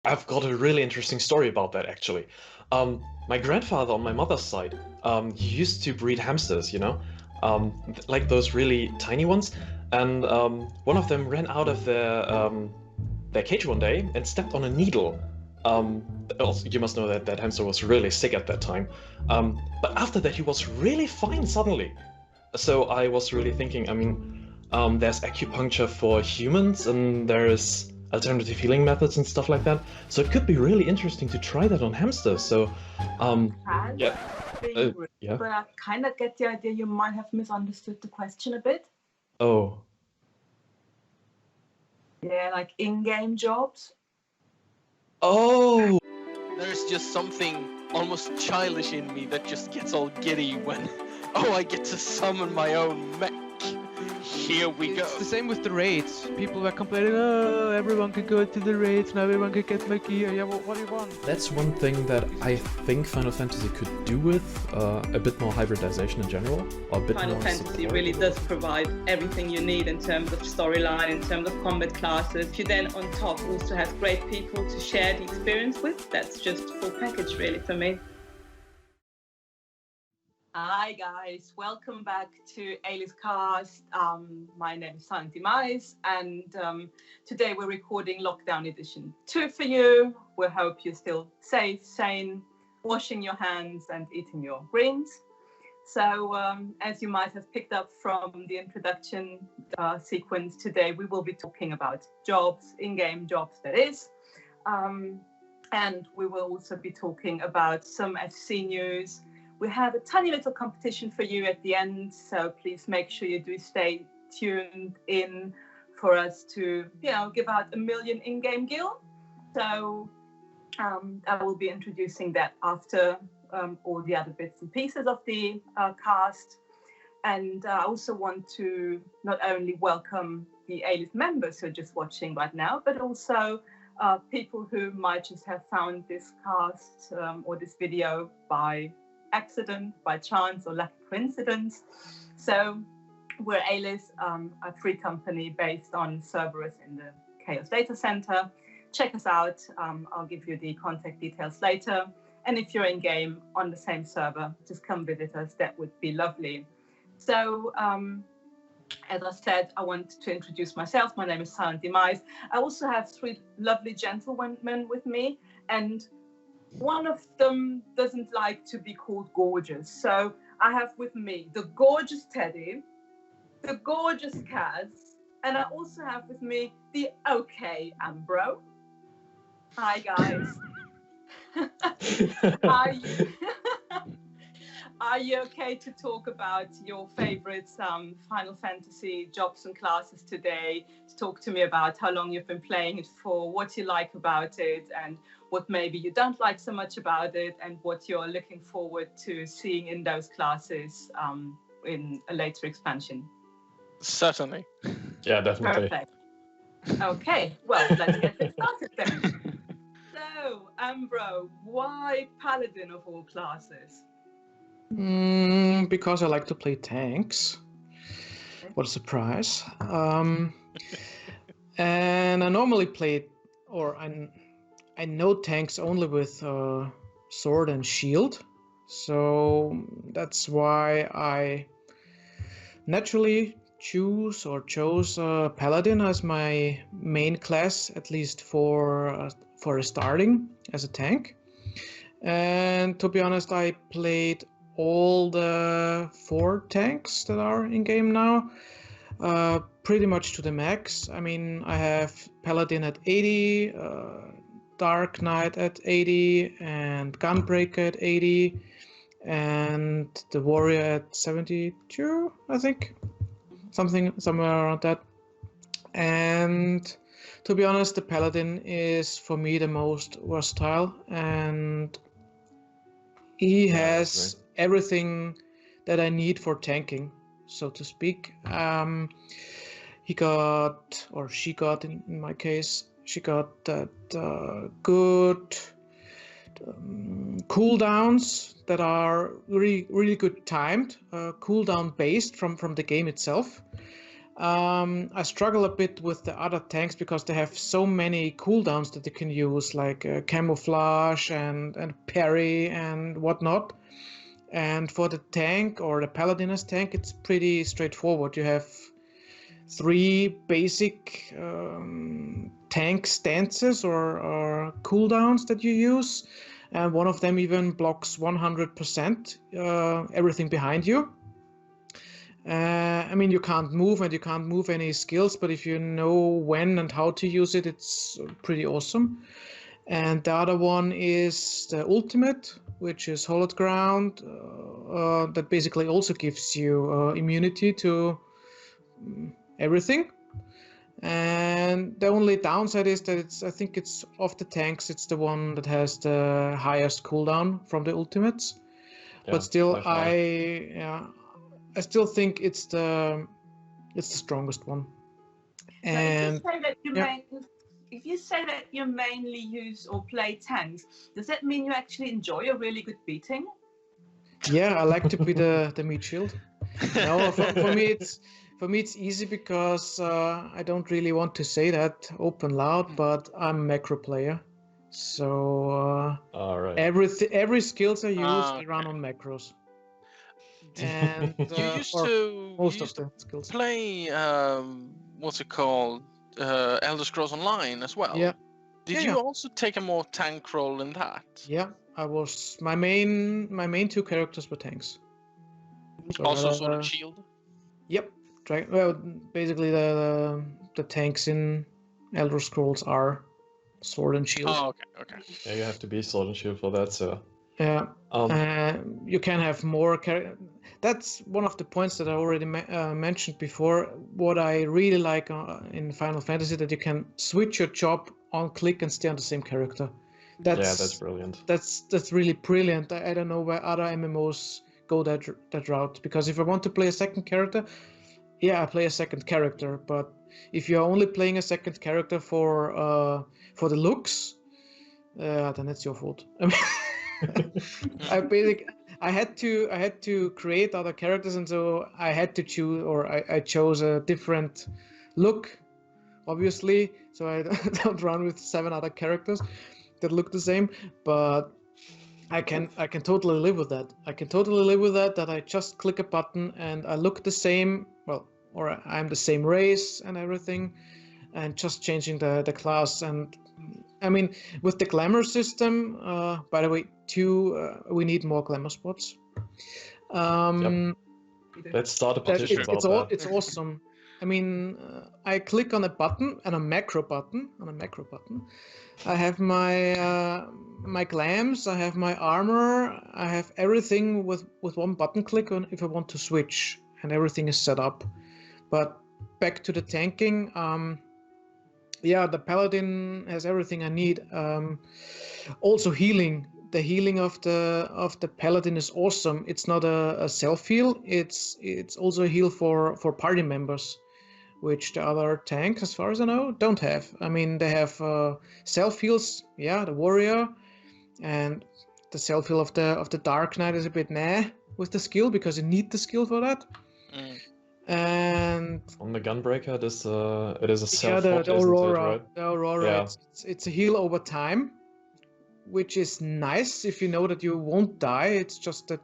I've got a really interesting story about that, actually. My grandfather on my mother's side, he used to breed hamsters, like those really tiny ones. And one of them ran out of their cage one day and stepped on a needle. Also, you must know that that hamster was really sick at that time. But after that, he was really fine suddenly. So I was really thinking, there's acupuncture for humans and there's alternative healing methods and stuff like that. So it could be really interesting to try that on hamsters. So, yeah. Yeah. But I kind of get the idea you might have misunderstood the question a bit. Oh. Yeah, like in-game jobs. Oh! There's just something almost childish in me that just gets all giddy when, I get to summon my own mech. Here we go. It's the same with the raids. People were complaining, oh, everyone could go to the raids, now everyone could get my gear. Yeah, what do you want? That's one thing that I think Final Fantasy could do with a bit more hybridization in general. Or a bit Final more Fantasy support. really does provide everything you need in terms of storyline, in terms of combat classes. If you then on top also have great people to share the experience with, that's just full package really for me. Hi guys, welcome back to Alith-Cast. My name is Sylente, and today we're recording Lockdown Edition 2 for you. We hope you're still safe, sane, washing your hands and eating your greens. So as you might have picked up from the introduction sequence today, we will be talking about jobs, in-game jobs that is. And we will also be talking about some FC news. We have a tiny little competition for you at the end, so please make sure you do stay tuned in for us to, give out 1 million in-game gil. So I will be introducing that after all the other bits and pieces of the cast. And I also want to not only welcome the Alith members who are just watching right now, but also people who might just have found this cast or this video by accident, by chance, or lucky coincidence. So we're Alith, a free company based on Cerberus in the Chaos Data Center. Check us out. I'll give you the contact details later. And if you're in game on the same server, just come visit us. That would be lovely. So as I said, I want to introduce myself. My name is Sylente. I also have 3 lovely gentlemen with me, and one of them doesn't like to be called gorgeous. So I have with me the gorgeous Teddy, the gorgeous Kaz, and I also have with me the okay Ambro. Hi guys. Are you okay to talk about your favorite Final Fantasy jobs and classes today? To talk to me about how long you've been playing it for, what you like about it, and what maybe you don't like so much about it, and what you're looking forward to seeing in those classes in a later expansion. Certainly. Yeah, definitely. Perfect. Okay, well, let's get it started then. So, Ambro, why Paladin of all classes? Because I like to play tanks. What a surprise. And I normally play, or I know tanks only with sword and shield. So that's why I naturally chose Paladin as my main class, at least for a starting as a tank. And to be honest, I played all the 4 tanks that are in game now, pretty much to the max. I mean, I have Paladin at 80, Dark Knight at 80, and Gunbreaker at 80, and the Warrior at 72, I think, somewhere around that. And to be honest, the Paladin is for me the most versatile, and he has everything that I need for tanking, so to speak. He got, or she got, in my case, she got that good cooldowns that are really good timed, cooldown based from the game itself. I struggle a bit with the other tanks because they have so many cooldowns that you can use, like camouflage and parry and whatnot. And for the tank or the paladin's tank, it's pretty straightforward. You have 3 basic tank stances or cooldowns that you use, and one of them even blocks 100% everything behind you. I mean, you can't move and you can't move any skills, but if you know when and how to use it, it's pretty awesome. And the other one is the ultimate, which is Hallowed Ground, that basically also gives you immunity to everything. And the only downside is that I think it's of the tanks, it's the one that has the highest cooldown from the ultimates. Yeah, But still, by far. I still think it's the strongest one. And if you say that you mainly use or play tanks, does that mean you actually enjoy a really good beating? yeah, I like to be the meat shield. No, for me it's easy because I don't really want to say that open loud, but I'm a macro player. So All right. every skills I use, I Okay. run on macros. And You used or to most you of used to the skills. play what's it called? Elder Scrolls Online as well. Yeah. Did Yeah, you yeah. also take a more tank role in that? Yeah, I was my main 2 characters were tanks. So Also Sword and Shield? Yep. Well, basically the tanks in Elder Scrolls are Sword and Shield. Oh, okay. Yeah, you have to be Sword and Shield for that, so. Yeah. Um, You can have more That's one of the points that I already mentioned before. What I really like in Final Fantasy, that you can switch your job on click and stay on the same character. yeah, that's brilliant. That's really brilliant. I don't know where other MMOs go that route, because if I want to play a second character, yeah, I play a second character. But if you're only playing a second character for the looks, then it's your fault. I mean, I had to create other characters, and so I had to choose, or I chose a different look, obviously. So I don't run with 7 other characters that look the same, but I can totally live with that. I can totally live with that I just click a button and I look the same, well, or I'm the same race and everything, and just changing the class. And I mean, with the glamour system, by the way, we need more glamour spots. Let's start a petition about that. It's awesome. I mean, I click on a button, on a macro button. I have my glams, I have my armor, I have everything with one button click on if I want to switch, and everything is set up. But back to the tanking, yeah, the paladin has everything I need. Also healing. The healing of the paladin is awesome. It's not a self heal. It's also a heal for party members, which the other tanks, as far as I know, don't have. I mean, they have self heals. Yeah, the warrior, and the self heal of the Dark Knight is a bit nah with the skill, because you need the skill for that. And on the Gunbreaker, it is a self the Aurora, right? the Aurora, Yeah. it's a heal over time, which is nice if you know that you won't die. It's just that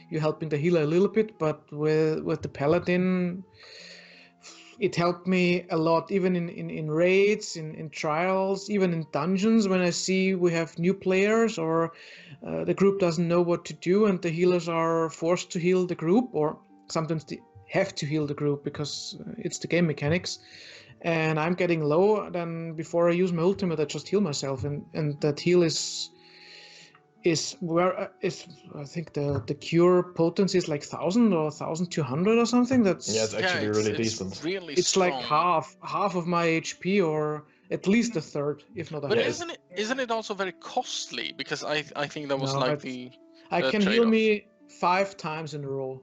you're helping the healer a little bit. But with the Paladin, it helped me a lot, even in raids, in trials, even in dungeons, when I see we have new players or the group doesn't know what to do and the healers are forced to heal the group, or sometimes they have to heal the group because it's the game mechanics, and I'm getting low. Then before I use my ultimate, I just heal myself, and that heal is where I think the cure potency is like 1000 or 1200 or something. That's Yeah, it's actually really decent. It's really it's strong. like half of my HP, or at least a third, if not a But half. isn't it also very costly? Because I think that was No, like it's- the I can heal trade-off. me 5 times in a row.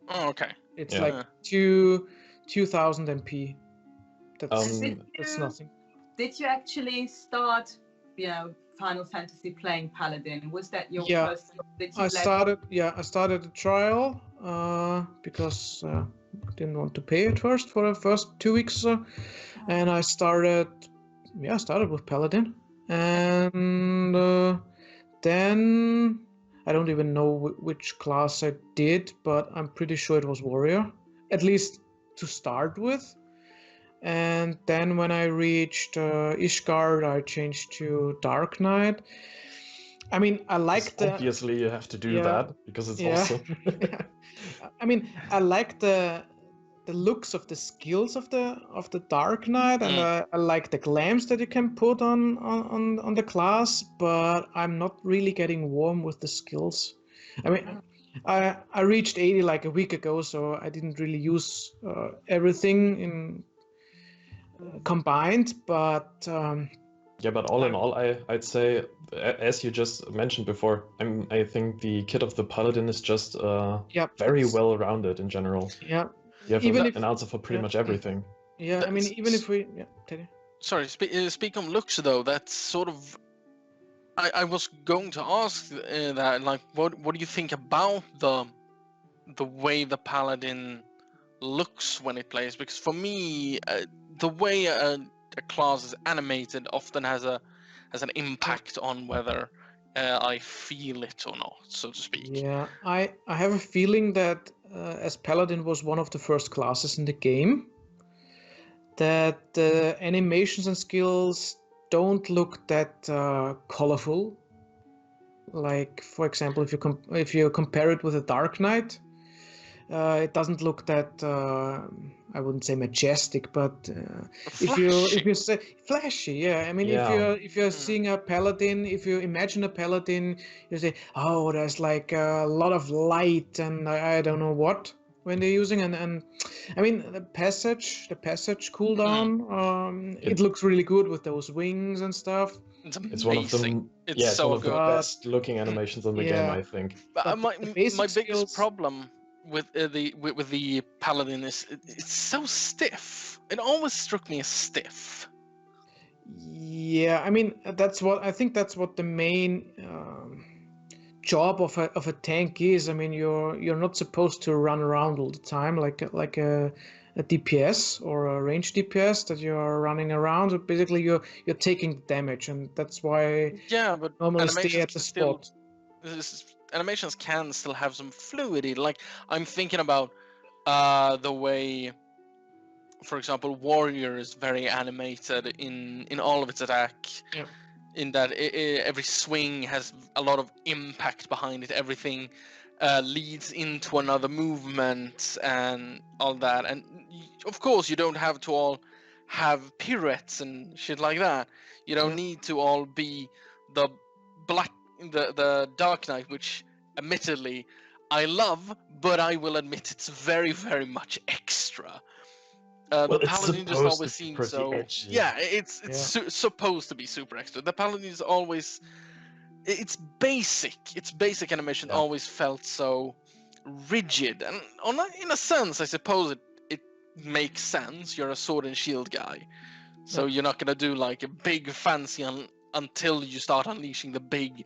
Oh, okay. It's Yeah. like 2000 MP. That's nothing. Did you actually start, Final Fantasy playing Paladin? Was that your Yeah. first? Did you I started a trial because didn't want to pay at first for the first 2 weeks or so, and I started with Paladin, and then I don't even know which class I did, but I'm pretty sure it was Warrior, at least to start with. And then when I reached Ishgard, I changed to Dark Knight. I mean, I like the... Obviously, you have to do that because it's awesome. I mean, I like the looks of the skills of the Dark Knight, and I like the glams that you can put on the class, but I'm not really getting warm with the skills. I mean, I reached 80 like a week ago, so I didn't really use everything in combined, but yeah, but all in all, I'd say, as you just mentioned before, I think the kit of the Paladin is just very well rounded in general. Yeah. You have an answer for pretty much everything. Yeah, I mean, even if we... Yeah, Teddy. Sorry, speak on looks though, that's sort of... I was going to ask that, like, what do you think about the way the Paladin looks when it plays? Because for me, the way a class is animated often has an impact on whether I feel it or not, so to speak. Yeah, I have a feeling that as Paladin was one of the first classes in the game, that the animations and skills don't look that colorful. Like, for example, if you compare it with a Dark Knight, it doesn't look that I wouldn't say majestic, but if you say flashy, yeah. I mean, if you're seeing a Paladin, if you imagine a Paladin, you say, oh, there's like a lot of light and I don't know what when they're using, and I mean the passage cooldown, it looks really good with those wings and stuff. It's one of them. It's so one of good. the best looking animations in the game, I think. But my biggest skills... problem with the Paladin is it's so stiff. It always struck me as stiff. Yeah, I mean that's what the main job of a tank is. I mean you're not supposed to run around all the time like a DPS or a range DPS that you're running around. So basically you're taking damage, and that's why but normally stay at the spot. Animations can still have some fluidity. Like, I'm thinking about the way, for example, Warrior is very animated in all of its attack. Yeah. In that every swing has a lot of impact behind it. Everything leads into another movement and all that. And of course, you don't have to all have pirouettes and shit like that. You don't need to all be the Dark Knight, which admittedly I love, but I will admit it's very, very much extra. The Paladin just always seems so... edgy. Yeah, it's supposed to be super extra. The Paladin is always... It's basic. Its basic animation always felt so rigid. And in a sense, I suppose it makes sense. You're a sword and shield guy. So you're not going to do like a big fancy until you start unleashing the big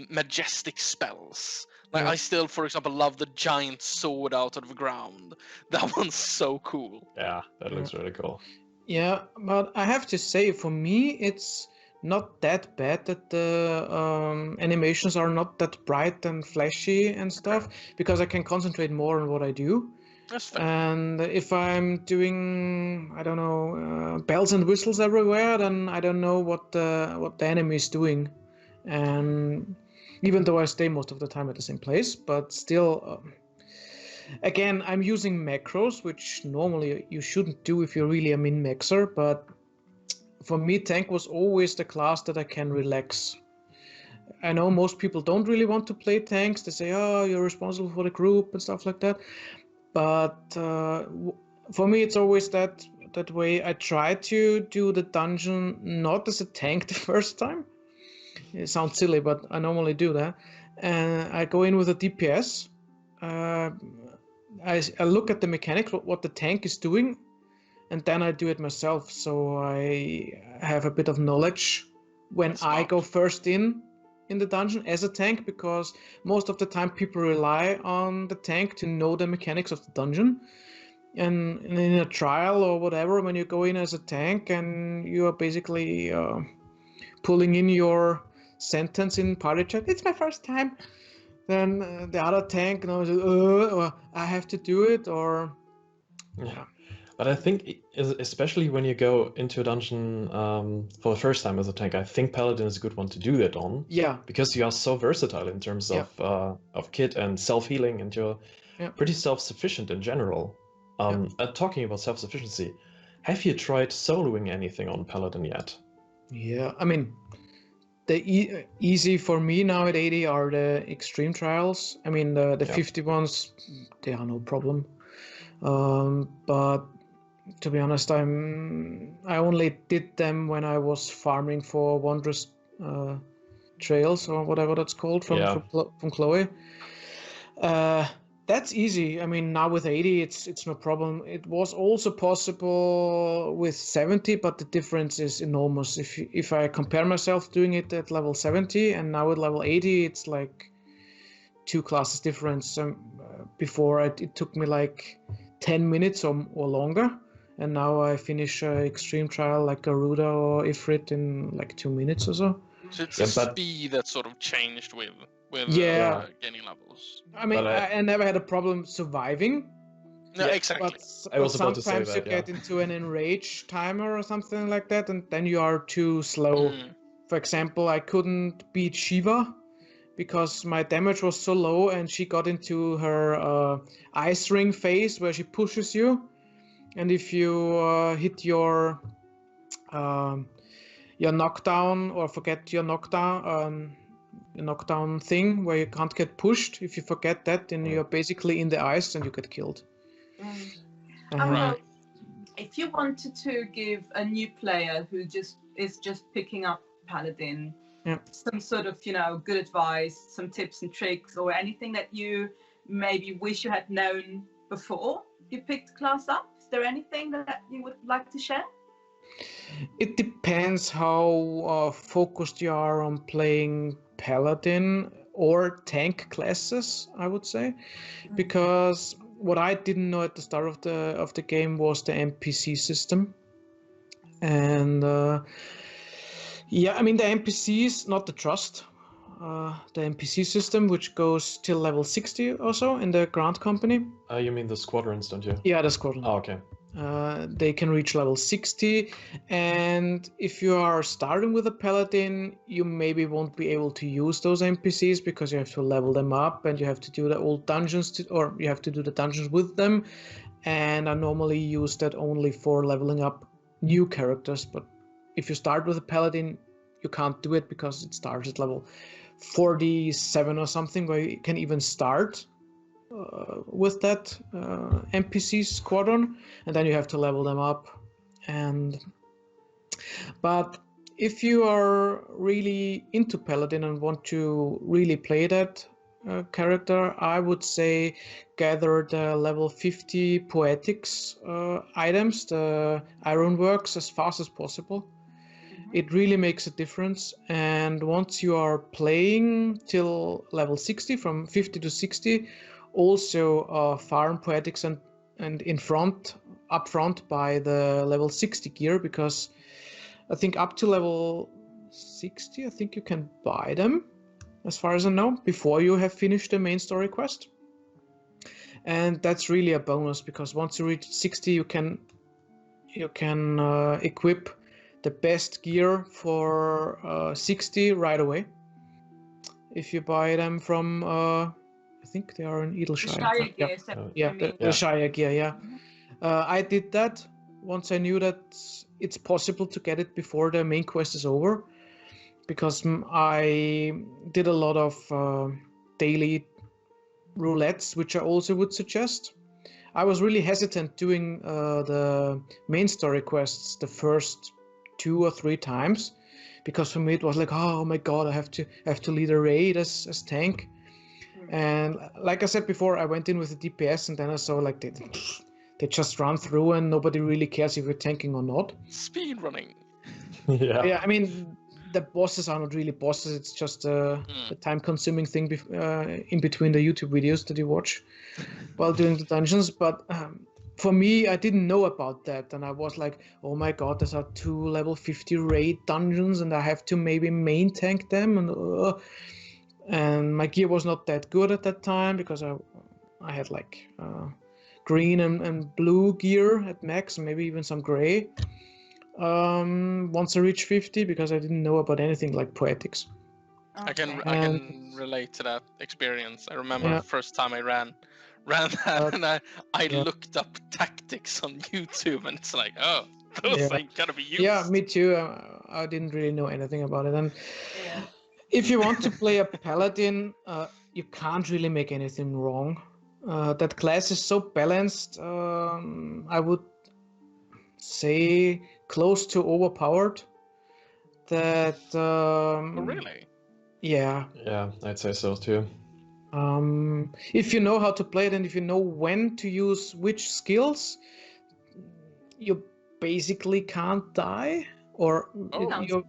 majestic spells. Like I still, for example, love the giant sword out of the ground. That one's so cool. Yeah, that looks really cool. Yeah, but I have to say, for me, it's not that bad that the animations are not that bright and flashy and stuff, because I can concentrate more on what I do. That's fair. And if I'm doing, I don't know, bells and whistles everywhere, then I don't know what the enemy is doing. And even though I stay most of the time at the same place, but still, again, I'm using macros, which normally you shouldn't do if you're really a min-maxer, but for me, tank was always the class that I can relax. I know most people don't really want to play tanks. They say, oh, you're responsible for the group and stuff like that. But for me, it's always that way. I try to do the dungeon not as a tank the first time. It sounds silly, but I normally do that. And I go in with a DPS. I look at the mechanic, what the tank is doing, and then I do it myself. So I have a bit of knowledge when I go first in in the dungeon as a tank, because most of the time people rely on the tank to know the mechanics of the dungeon. And in a trial or whatever, when you go in as a tank and you are basically pulling in your sentence in party chat, "It's my first time," then the other tank knows, or "I have to do it," or Yeah. But I think, especially when you go into a dungeon for the first time as a tank, I think Paladin is a good one to do that on. Yeah. Because you are so versatile in terms of kit and self-healing, and you're pretty self-sufficient in general. Talking about self-sufficiency, have you tried soloing anything on Paladin yet? Yeah, I mean, the easy for me now at 80 are the extreme trials. I mean, the 50 ones, they are no problem. But to be honest, I only did them when I was farming for Wondrous Trails or whatever that's called from Chloe. That's easy. I mean, now with 80, it's no problem. It was also possible with 70, but the difference is enormous. If I compare myself doing it at level 70 and now at level 80, it's like 2 classes difference. Before it took me like 10 minutes or longer, and now I finish extreme trial like Garuda or Ifrit in like 2 minutes or so. So it's the speed that sort of changed with gaining levels. I mean, I never had a problem surviving. No, exactly. But I was about to say that, sometimes you get into an enrage timer or something like that, and then you are too slow. For example, I couldn't beat Shiva because my damage was so low, and she got into her ice ring phase where she pushes you, and if you hit your knockdown or forget your knockdown thing where you can't get pushed, if you forget that, then you're basically in the ice and you get killed. If you wanted to give a new player who is just picking up Paladin some sort of good advice, some tips and tricks, or anything that you maybe wish you had known before you picked the class up, is there anything that you would like to share? It depends how focused you are on playing Paladin or tank classes, I would say, because what I didn't know at the start of the game was the NPC system, and I mean the NPCs, not the trust, the NPC system, which goes till level 60 or so in the Grant Company. You mean the squadrons, don't you? Yeah, the squadron. Oh, okay. They can reach level 60, and if you are starting with a Paladin, you maybe won't be able to use those NPCs because you have to level them up and you have to do the old dungeons, or you have to do the dungeons with them, and I normally use that only for leveling up new characters. But if you start with a Paladin, you can't do it because it starts at level 47 or something, where you can even start with that NPC squadron, and then you have to level them up. But if you are really into Paladin and want to really play that character, I would say gather the level 50 Poetics items, the Ironworks, as fast as possible. It really makes a difference, and once you are playing till level 60, from 50 to 60, also farm Poetics and up front by the level 60 gear, because I think up to level 60, I think you can buy them, as far as I know, before you have finished the main story quest. And that's really a bonus, because once you reach 60, you can equip the best gear for 60 right away. If you buy them from, I think they are in Edelshire. The Shire gear, I did that once I knew that it's possible to get it before the main quest is over, because I did a lot of daily roulettes, which I also would suggest. I was really hesitant doing the main story quests the first 2 or 3 times, because for me it was like, oh my god, I have to lead a raid as tank. And like I said before, I went in with a DPS, and then I saw like they just run through and nobody really cares if you're tanking or not. Speed running. Yeah. I mean, the bosses are not really bosses. It's just a time-consuming thing in between the YouTube videos that you watch while doing the dungeons. But for me, I didn't know about that, and I was like, oh my god, there's are 2 level 50 raid dungeons, and I have to maybe main tank them, and my gear was not that good at that time because I had like green and blue gear at max, and maybe even some gray. Once I reached 50, because I didn't know about anything like poetics. Okay. I can relate to that experience. I remember the first time I ran that, and I looked up tactics on YouTube, and it's like, oh, those ain't gonna be used. Yeah, me too. I didn't really know anything about it. And if you want to play a paladin, you can't really make anything wrong. That class is so balanced. I would say close to overpowered. That. Really? Yeah. Yeah, I'd say so too. If you know how to play it and if you know when to use which skills, you basically can't die, or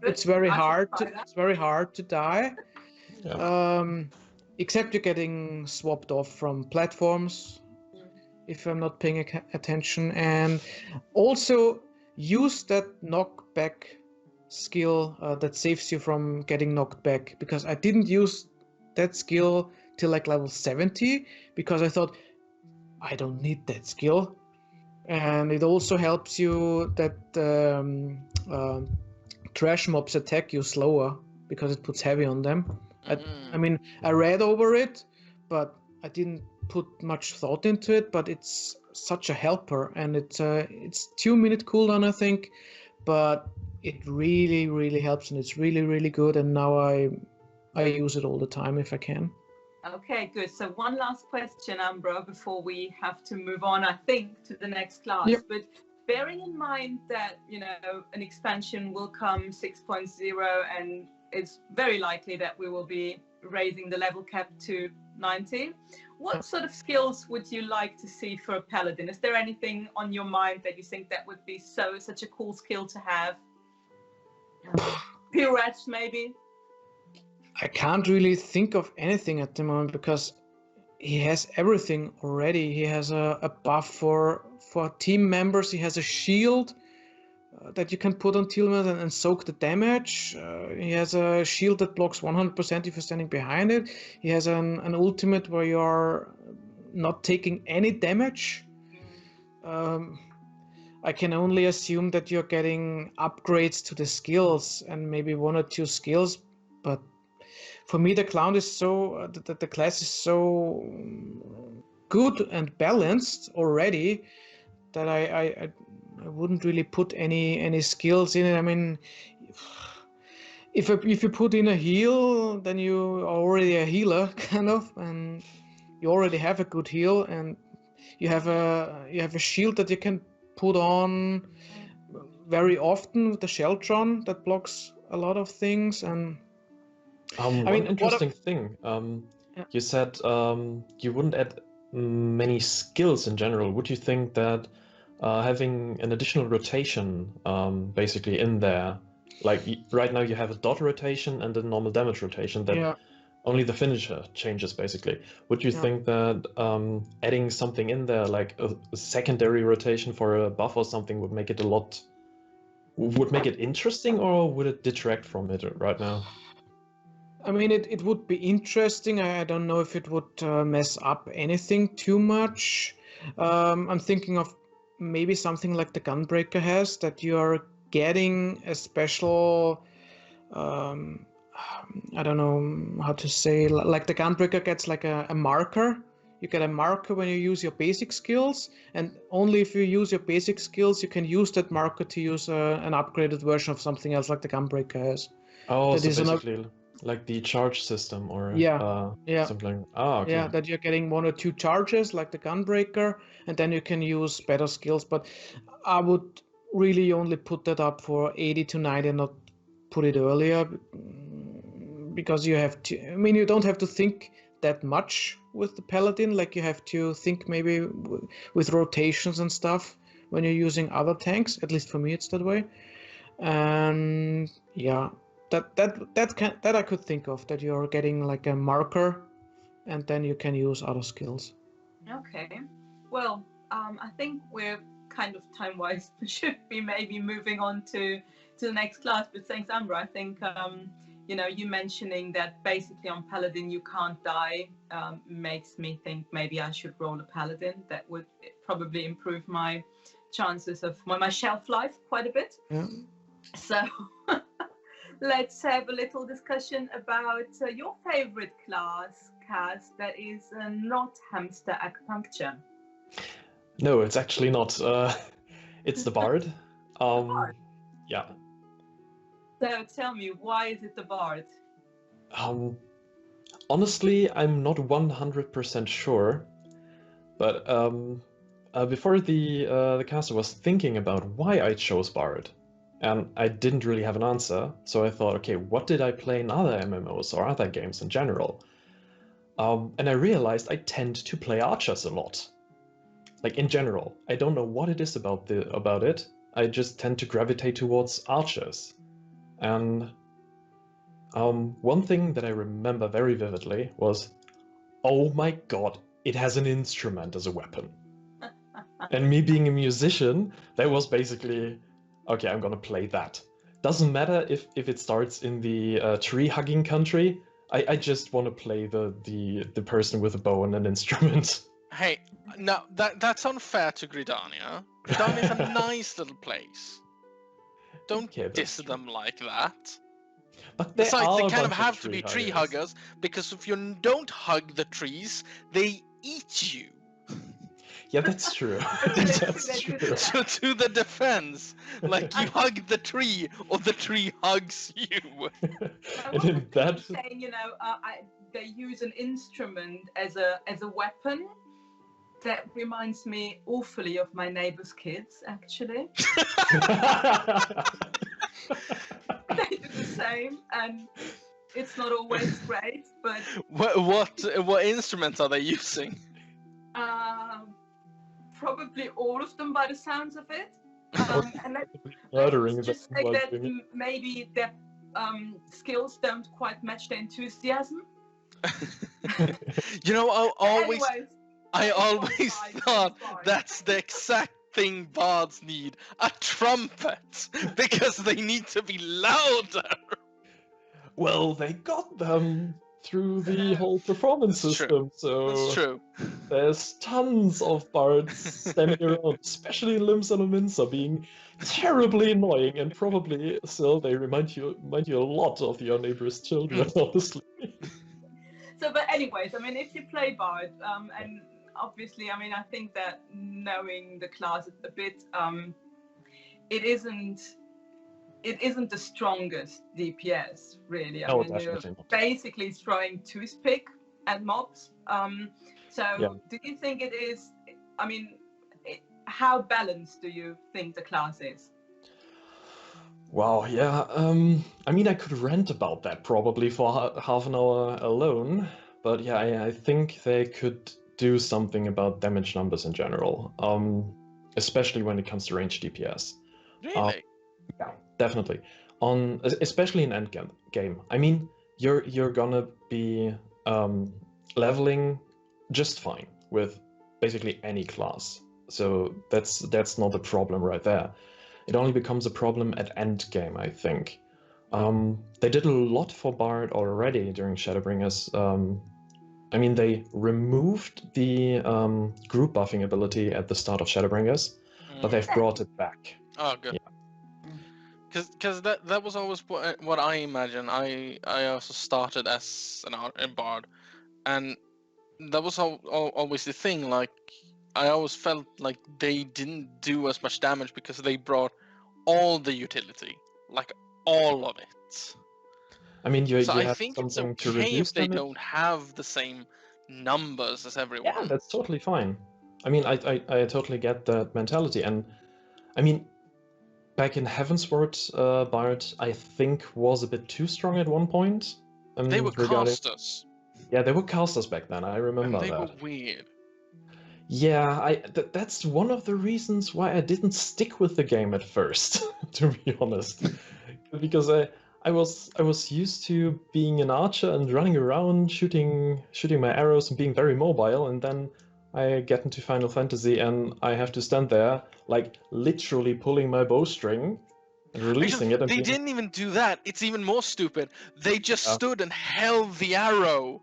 it's very hard. It's very hard to die. Yeah. Except you're getting swapped off from platforms, if I'm not paying attention, and also use that knockback skill that saves you from getting knocked back, because I didn't use that skill till like level 70 because I thought I don't need that skill. And it also helps you that trash mobs attack you slower because it puts heavy on them. I mean, I read over it, but I didn't put much thought into it, but it's such a helper, and it's 2-minute cooldown, I think, but it really, really helps, and it's really, really good, and now I use it all the time if I can. Okay, good. So one last question, Ambro, before we have to move on, I think, to the next class. Yep. But bearing in mind that, an expansion will come 6.0, and it's very likely that we will be raising the level cap to 90. What sort of skills would you like to see for a paladin? Is there anything on your mind that you think that would be such a cool skill to have? Pirouettes, maybe? I can't really think of anything at the moment because he has everything already. He has a buff for team members. He has a shield that you can put on team members and soak the damage. He has a shield that blocks 100% if you're standing behind it. He has an ultimate where you are not taking any damage. I can only assume that you're getting upgrades to the skills and maybe 1 or 2 skills, but for me the clown is the class is so good and balanced already that I wouldn't really put any skills in it. I mean, if you put in a heal, then you are already a healer kind of, and you already have a good heal, and you have a shield that you can put on very often with the Sheltron that blocks a lot of things. And one interesting thing, you said you wouldn't add many skills in general. Would you think that having an additional rotation basically in there, like right now you have a dot rotation and a normal damage rotation that only the finisher changes basically. Would you think that adding something in there, like a secondary rotation for a buff or something, would make it interesting, or would it detract from it right now? I mean, it would be interesting. I don't know if it would mess up anything too much. I'm thinking of maybe something like the Gunbreaker has, that you are getting a special, I don't know how to say, like the Gunbreaker gets like a marker. You get a marker when you use your basic skills, and only if you use your basic skills, you can use that marker to use an upgraded version of something else like the Gunbreaker has. Oh, so basically like the charge system, or something. Oh, okay. Yeah, that you're getting 1 or 2 charges like the Gunbreaker, and then you can use better skills. But I would really only put that up for 80 to 90 and not put it earlier, because you have to, I mean, you don't have to think that much with the Paladin. Like, you have to think maybe with rotations and stuff when you're using other tanks. At least for me it's that way. And yeah, that I could think of, that you're getting like a marker, and then you can use other skills. Okay. Well, I think we're kind of time-wise. We should be maybe moving on to the next class. But thanks, Ambra. I think you know, you mentioning that basically on Paladin you can't die makes me think maybe I should roll a Paladin. That would probably improve my chances of my shelf life quite a bit. Yeah. So let's have a little discussion about your favorite class, Kaz, that is not hamster acupuncture. No, it's actually not. It's the Bard. Yeah. So tell me, why is it the Bard? Honestly, I'm not 100% sure, but before the caster was thinking about why I chose Bard, and I didn't really have an answer, so I thought, okay, what did I play in other MMOs or other games in general? And I realized I tend to play archers a lot. Like in general, I don't know what it is about it. I just tend to gravitate towards archers. And one thing that I remember very vividly was, oh my god, it has an instrument as a weapon. And me being a musician, that was basically, okay, I'm gonna play that. Doesn't matter if it starts in the tree-hugging country. I just want to play the person with a bow and an instrument. Hey, no, that's unfair to Gridania. Gridania is a nice little place. Don't diss them like that. But besides, they kind of have to be tree huggers, because if you don't hug the trees, they eat you. Yeah, that's true. That's true. So to the defense, like you hug the tree, or the tree hugs you. And in that, saying, you know, they use an instrument as a weapon. That reminds me awfully of my neighbor's kids, actually. They do the same, and it's not always great, but... What instruments are they using? Probably all of them by the sounds of it. And let's just say that maybe their skills don't quite match their enthusiasm. You know, I Anyways, always thought that's the exact thing bards need, a trumpet, because they need to be louder. Well, they got them through the whole performance system, so that's true. There's tons of bards standing around, especially in Limbs and Minsa, being terribly annoying, and probably still they remind you a lot of your neighbor's children, honestly. So, but anyways, I mean, if you play Bard, and obviously, I mean, I think that knowing the class a bit, it isn't the strongest DPS, really. I mean, you're basically throwing toothpick at mobs. Do you think it is, I mean, how balanced do you think the class is? Wow, yeah, I mean, I could rant about that probably for half an hour alone, but yeah, I think they could do something about damage numbers in general, especially when it comes to range DPS. Really? Yeah, definitely. Especially in endgame game. I mean, you're gonna be leveling just fine with basically any class, so that's not a problem right there. It only becomes a problem at end game, I think. They did a lot for Bard already during Shadowbringers. I mean, they removed the group buffing ability at the start of Shadowbringers, but they've brought it back. Oh, good. Because that was always what I imagine. I also started as a Bard, and that was always the thing. Like, I always felt like they didn't do as much damage because they brought all the utility, like all of it. I mean, I think it's okay if they don't have the same numbers as everyone. Yeah, that's totally fine. I mean, I totally get that mentality, and I mean, back in Heavensward, Bard, I think, was a bit too strong at one point. They were casters. Yeah, they were casters back then, I remember that. They were weird. Yeah, that's one of the reasons why I didn't stick with the game at first, to be honest. Because I was used to being an archer and running around, shooting my arrows and being very mobile, and then I get into Final Fantasy and I have to stand there, like literally pulling my bowstring and releasing it. And They didn't even do that. It's even more stupid. They just stood and held the arrow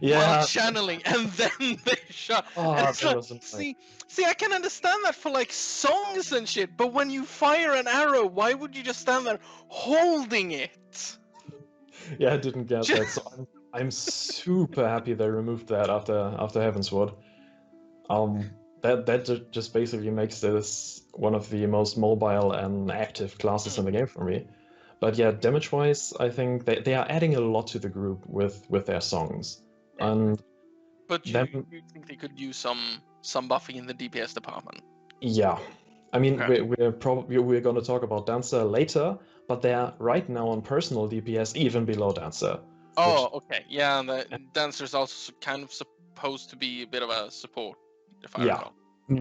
while channeling, and then they shot. Oh, And it's that like, was annoying. see, I can understand that for like songs and shit, but when you fire an arrow, why would you just stand there holding it? Yeah, I didn't get that, so I'm super happy they removed that after Heavensward. That just basically makes this one of the most mobile and active classes in the game for me. But yeah, damage-wise, I think they are adding a lot to the group with their songs. And But you think they could use some buffing in the DPS department? yeah, I mean, Okay. we're going to talk about Dancer later, but they are right now on personal DPS even below Dancer. Oh, okay. Yeah, and the Dancer's also kind of supposed to be a bit of a support, if I recall.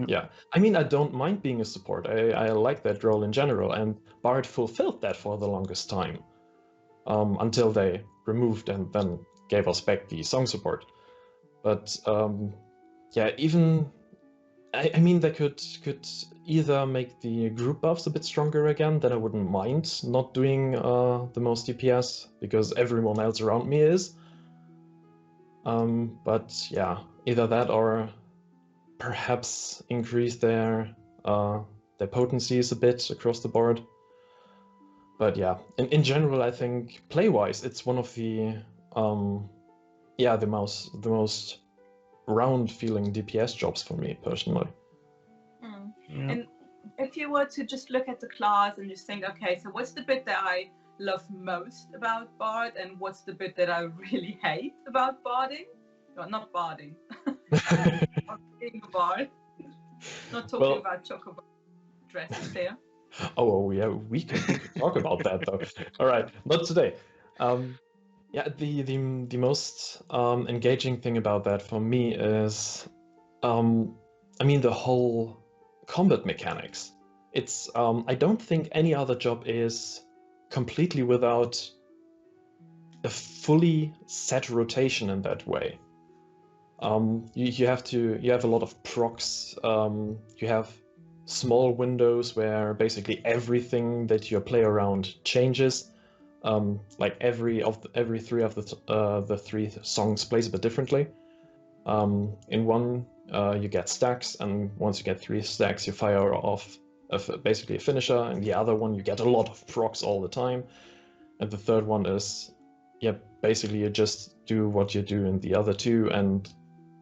Yeah, I mean, I don't mind being a support. I like that role in general, and Bard fulfilled that for the longest time, until they removed and then gave us back the song support. But yeah, even I mean, they could either make the group buffs a bit stronger again, then I wouldn't mind not doing the most DPS, because everyone else around me is. But yeah, either that or perhaps increase their potencies a bit across the board. But yeah, in general, I think play-wise, it's one of the the most round-feeling DPS jobs for me personally. Yeah. And if you were to just look at the class and just think, okay, so what's the bit that I love most about Bard, and what's the bit that I really hate about barding? Well, not barding. Being a bard. Not talking about chocobo dresses here. Oh yeah, we can talk about that though. All right, not today. Yeah, the most engaging thing about that for me is, I mean, the whole combat mechanics. It's I don't think any other job is completely without a fully set rotation in that way. You have a lot of procs. You have small windows where basically everything that you play around changes. Like every three of the three songs plays a bit differently. In one, you get stacks, and once you get 3 stacks, you fire off basically a finisher. And the other one, you get a lot of procs all the time. And the third one is, yeah, basically you just do what you do in the other two and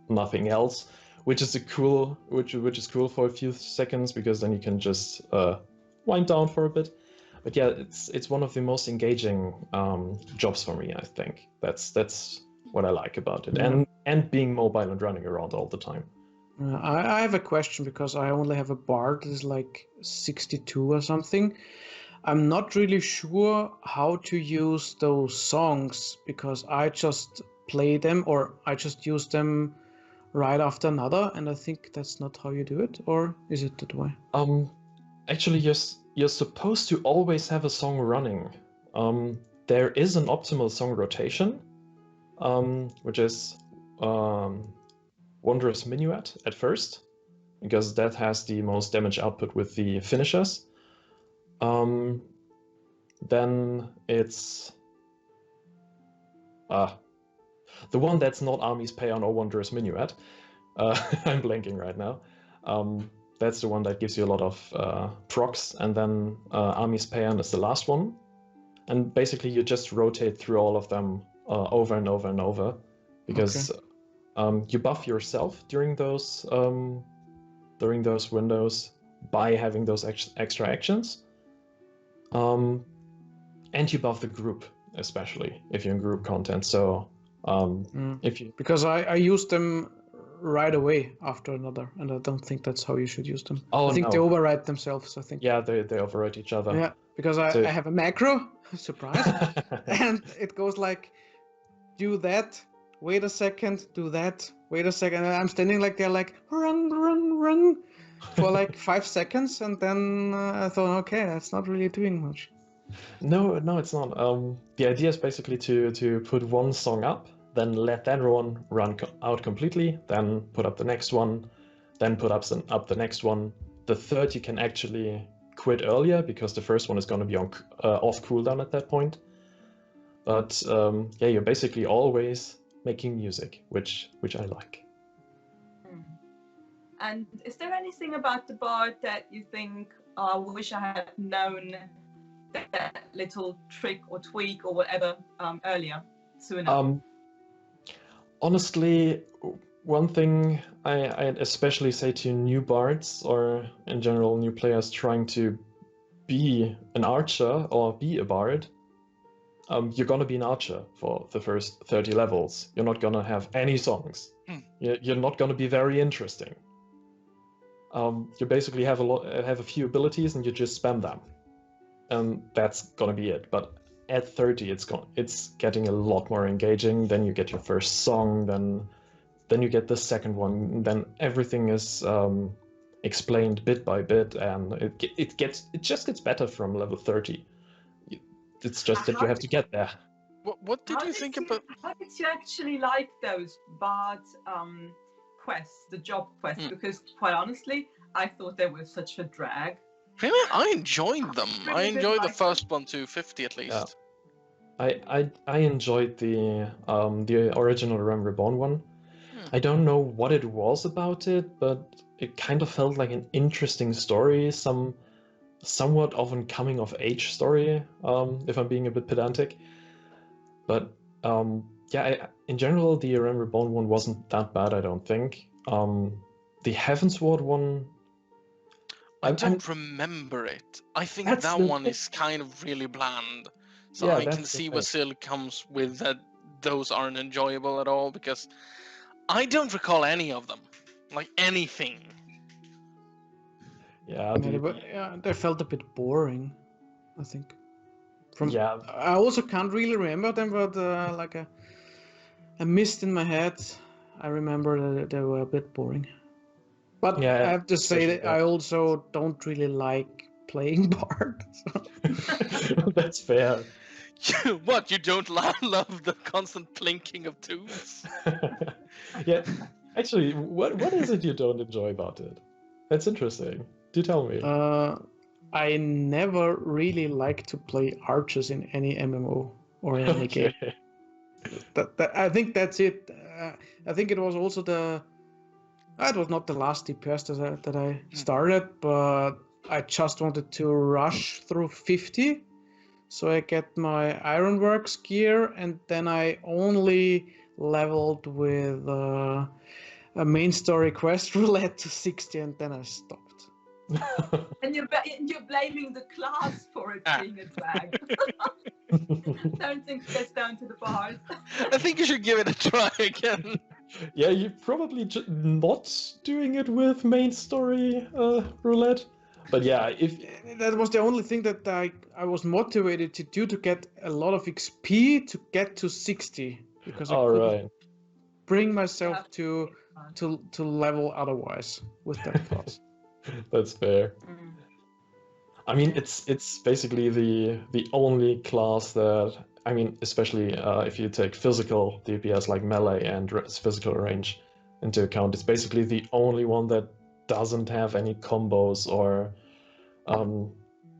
nothing else, which is cool for a few seconds, because then you can just wind down for a bit. But yeah, it's one of the most engaging jobs for me. I think that's what I like about it, and being mobile and running around all the time. I have a question, because I only have a bard that is like 62 or something. I'm not really sure how to use those songs, because I just play them, or I just use them right after another, and I think that's not how you do it, or is it that way? Actually, you're supposed to always have a song running. There is an optimal song rotation, which is Wondrous Minuet at first, because that has the most damage output with the finishers. Then it's the one that's not Army's Paean or Wondrous Minuet. I'm blanking right now. That's the one that gives you a lot of procs, and then Army's Paean is the last one. And basically you just rotate through all of them over and over and over, because you buff yourself during those windows by having those extra actions. And you buff the group, especially if you're in group content. So because I use them right away after another, and I don't think that's how you should use them. I think they override themselves, I think. Yeah, they override each other. Yeah, because I have a macro, surprise, and it goes like, do that, wait a second, do that, wait a second, and I'm standing like there like, run, for like 5 seconds, and then I thought, okay, that's not really doing much. No, it's not. The idea is basically to put one song up, then let that one run out completely, then put up the next one, then put up the next one. The third you can actually quit earlier because the first one is going to be on off cooldown at that point. But yeah, you're basically always making music, which I like. And is there anything about the bard that you think, I wish I had known that little trick or tweak or whatever earlier, sooner? Honestly, one thing I especially say to new bards or in general new players trying to be an archer or be a bard, you're gonna be an archer for the first 30 levels. You're not gonna have any songs. You're not gonna be very interesting. You basically have a few abilities and you just spam them, and that's gonna be it. But at 30, it's getting a lot more engaging. Then you get your first song, then you get the second one. Then everything is explained bit by bit, and it just gets better from level 30. It's just that you have to get there. What did you think about? How did you actually like those bard quests, the job quests? Because quite honestly, I thought they were such a drag. Really, I enjoyed them. I enjoyed the like first one to 50 at least. Yeah. I enjoyed the original Realm Reborn one. I don't know what it was about it, but it kind of felt like an interesting story, somewhat of a coming of age story, if I'm being a bit pedantic. But yeah, in general, the Realm Reborn one wasn't that bad, I don't think. The Heavensward one, I don't remember it. I think that one is kind of really bland. So Yeah, I that's can the see thing. where Syl comes with that those aren't enjoyable at all, because I don't recall any of them. Like anything. Yeah, They felt a bit boring, I think. yeah, I also can't really remember them, but like a mist in my head, I remember that they were a bit boring. But Yeah, I have to say especially that I also don't really like playing bard. So. that's fair. What, you don't love the constant plinking of tools? Yeah, actually, what is it you don't enjoy about it? That's interesting. Do tell me. I never really like to play archers in any MMO or in any game. That I think that's it. I think it was also it was not the last DPS that I started, but I just wanted to rush through 50, so I get my Ironworks gear, and then I only leveled with a main story quest roulette to 60, and then I stopped. And you're blaming the class for it being a drag. Don't think it gets down to the bars. I think you should give it a try again. Yeah, you're probably not doing it with main story roulette. But yeah, if that was the only thing that I was motivated to do, to get a lot of XP to get to 60, because I couldn't bring myself to level otherwise with that class. That's fair. I mean, it's basically the only class that, I mean, especially if you take physical DPS like melee and physical range into account, it's basically the only one that doesn't have any combos or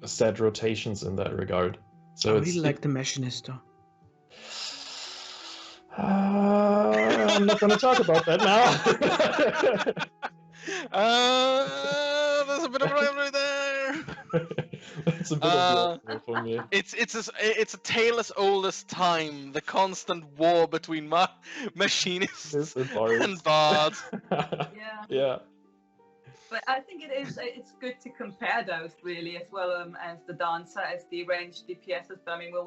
set rotations in that regard. So I really like the Machinist though. I'm not going to talk about that now. There's a bit of rivalry there. It's a bit of for me. It's a tale as old as time. The constant war between machinists and bards. Yeah. But I think it's good to compare those really, as well as the dancer, as the ranged DPSs. But I mean, we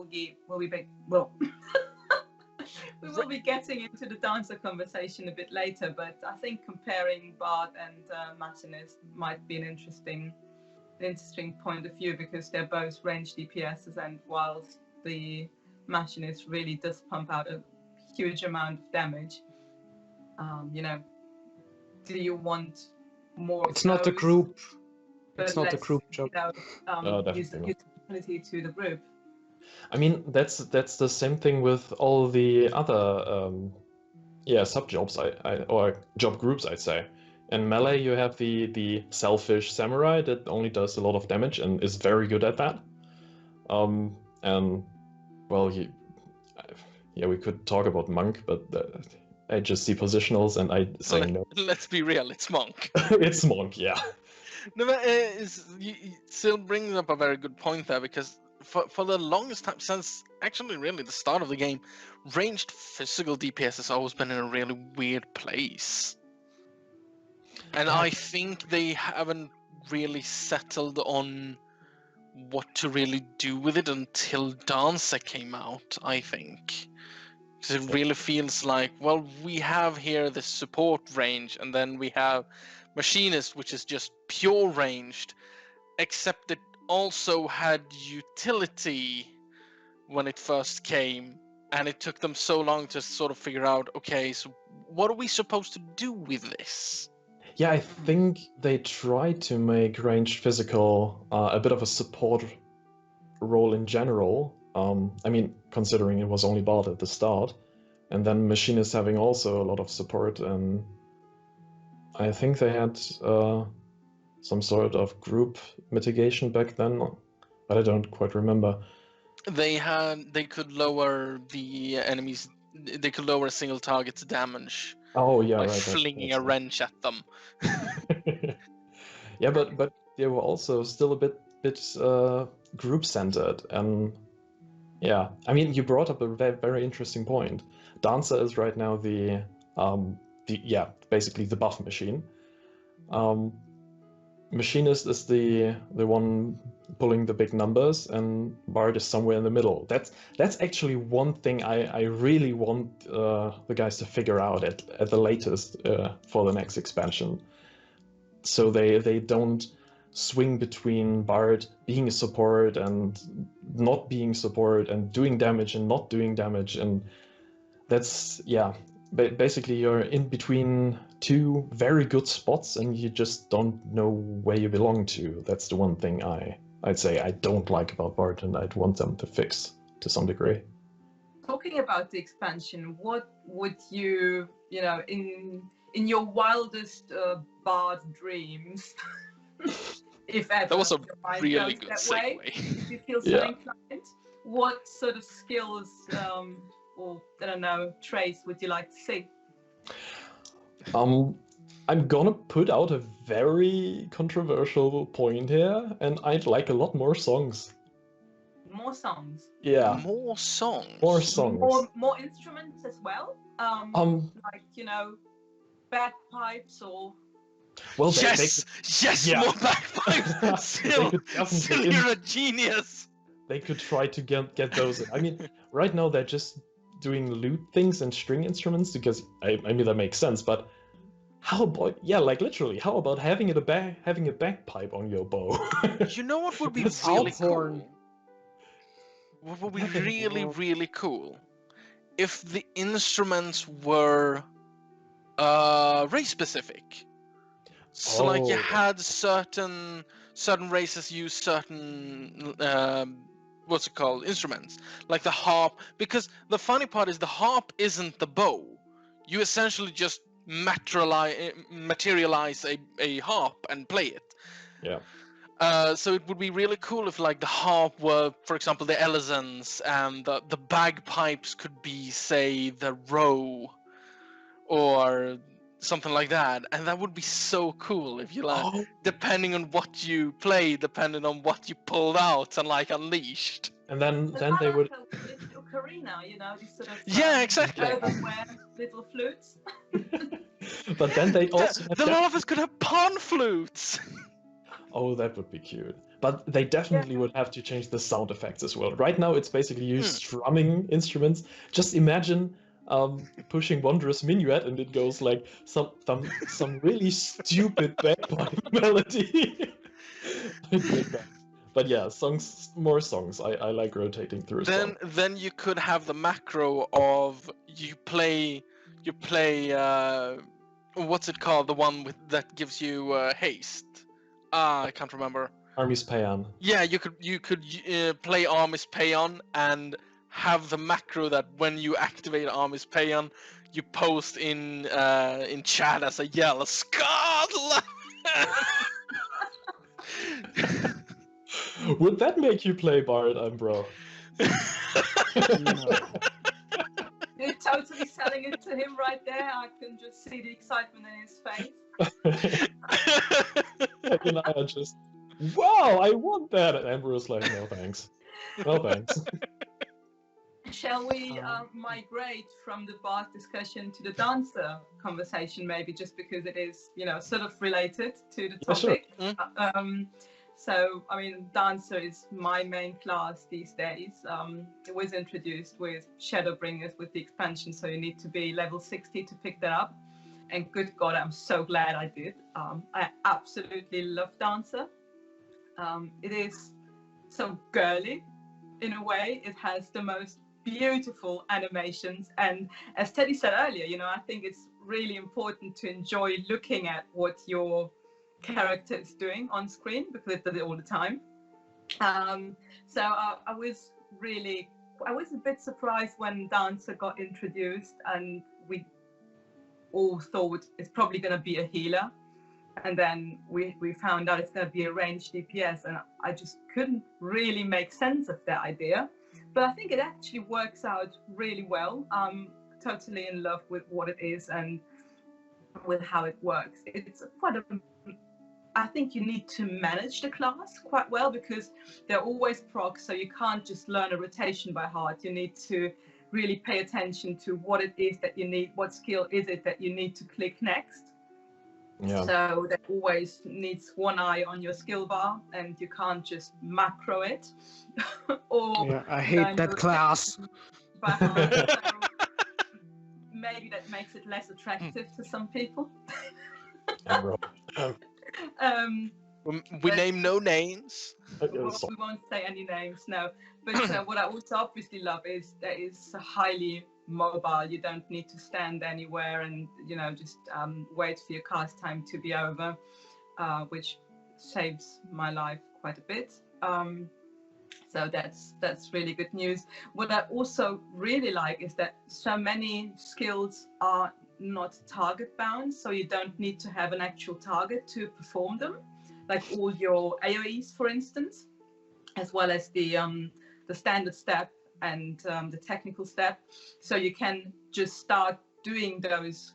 will be getting into the dancer conversation a bit later. But I think comparing bard and machinist might be an interesting point of view, because they're both ranged DPSs, and whilst the machinist really does pump out a huge amount of damage, do you want more? It's not a group. It's not a group job. Usability to the group. I mean, that's the same thing with all the other sub jobs or job groups, I'd say. In melee, you have the selfish samurai that only does a lot of damage and is very good at that. And well, we could talk about monk, but I just see positionals and I say no. Let's be real, it's monk. It's monk, yeah. No, but you still brings up a very good point there, because for the longest time, since actually really the start of the game, ranged physical DPS has always been in a really weird place. And I think they haven't really settled on what to really do with it until Dancer came out, I think. Because it really feels like, well, we have here the support range, and then we have Machinist, which is just pure ranged, except it also had utility when it first came, and it took them so long to sort of figure out, okay, so what are we supposed to do with this? Yeah, I think they tried to make ranged physical a bit of a support role in general. I mean, considering it was only Bard at the start, and then Machinist having also a lot of support, and I think they had some sort of group mitigation back then, but I don't quite remember. They could lower the enemies. They could lower a single target's damage. Oh yeah, by right. flinging a wrench at them. Yeah, but they were also still a bit group centered, and yeah, I mean, you brought up a very interesting point. Dancer is right now basically the buff machine. Machinist is the one pulling the big numbers, and Bard is somewhere in the middle. That's actually one thing I really want the guys to figure out at the latest for the next expansion. So they don't swing between Bard being a support and not being support, and doing damage and not doing damage, and that's basically you're in between two very good spots and you just don't know where you belong to. That's the one thing I'd say I don't like about Bard, and I'd want them to fix to some degree. Talking about the expansion, what would you in your wildest Bard dreams, if ever, that was a your mind really goes good that segue. way, if you feel so inclined, what sort of skills or I don't know, traits would you like to see? I'm gonna put out a very controversial point here, and I'd like a lot more songs. More songs. Yeah. More songs. More songs. More instruments as well. Like bagpipes or. Well, yes, yeah. more bagpipes. Still, you're a genius. They could try to get those in. I mean, right now they're just doing lute things and string instruments because I mean that makes sense, but how about literally, how about having a bagpipe on your bow? You know what would be That's really Althorn. cool? What would be really, really cool if the instruments were race specific. So like you had certain races use certain what's it called, instruments, like the harp, because the funny part is the harp isn't the bow. You essentially just materialize a harp and play it. Yeah. So it would be really cool if like the harp were, for example, the Elizans, and the bagpipes could be, say, the row or something like that, and that would be so cool if you depending on what you play, depending on what you pulled out and like unleashed. And then they would. Ocarina, these sort of exactly. Little flutes. But then they also. The lot of us could have pan flutes. Oh, that would be cute. But they definitely would have to change the sound effects as well. Right now, it's basically you strumming instruments. Just imagine pushing Wondrous Minuet and it goes like some really stupid bagpipe melody. But yeah, more songs. I like rotating through. Then you could have the macro of you play what's it called, the one that gives you haste. I can't remember. Army's Payan. Yeah, you could play Army's Payan and have the macro that when you activate Army's Payan, you post in chat as a yell, Scotland! Would that make you play Bard, Ambro? No. You're totally selling it to him right there. I can just see the excitement in his face. And I are just, wow, I want that. And Ambro's like, no thanks. No thanks. Shall we migrate from the Bard discussion to the dancer conversation, maybe, just because it is, sort of related to the topic? Yeah, sure. So, I mean, dancer is my main class these days. It was introduced with Shadowbringers with the expansion, so you need to be level 60 to pick that up. And good God, I'm so glad I did. I absolutely love dancer. It is so girly in a way. It has the most beautiful animations, and as Teddy said earlier, I think it's really important to enjoy looking at what your character is doing on screen, because it does it all the time. So I was a bit surprised when dancer got introduced, and we all thought it's probably going to be a healer, and then we found out it's going to be a ranged DPS, and I just couldn't really make sense of that idea. But I think it actually works out really well. I'm totally in love with what it is and with how it works. It's I think you need to manage the class quite well, because they're always procs, so you can't just learn a rotation by heart. You need to really pay attention to what it is that you need, what skill is it that you need to click next. Yeah. So that always needs one eye on your skill bar, and you can't just macro it. Or Yeah, I hate that class. by heart. So maybe that makes it less attractive to some people. Ambro. We name no names. We won't say any names, no. But what I also obviously love is that it's highly mobile. You don't need to stand anywhere and just wait for your cast time to be over, which saves my life quite a bit. So that's really good news. What I also really like is that so many skills are not target bound, so you don't need to have an actual target to perform them, like all your AoEs, for instance, as well as the standard step and the technical step. So you can just start doing those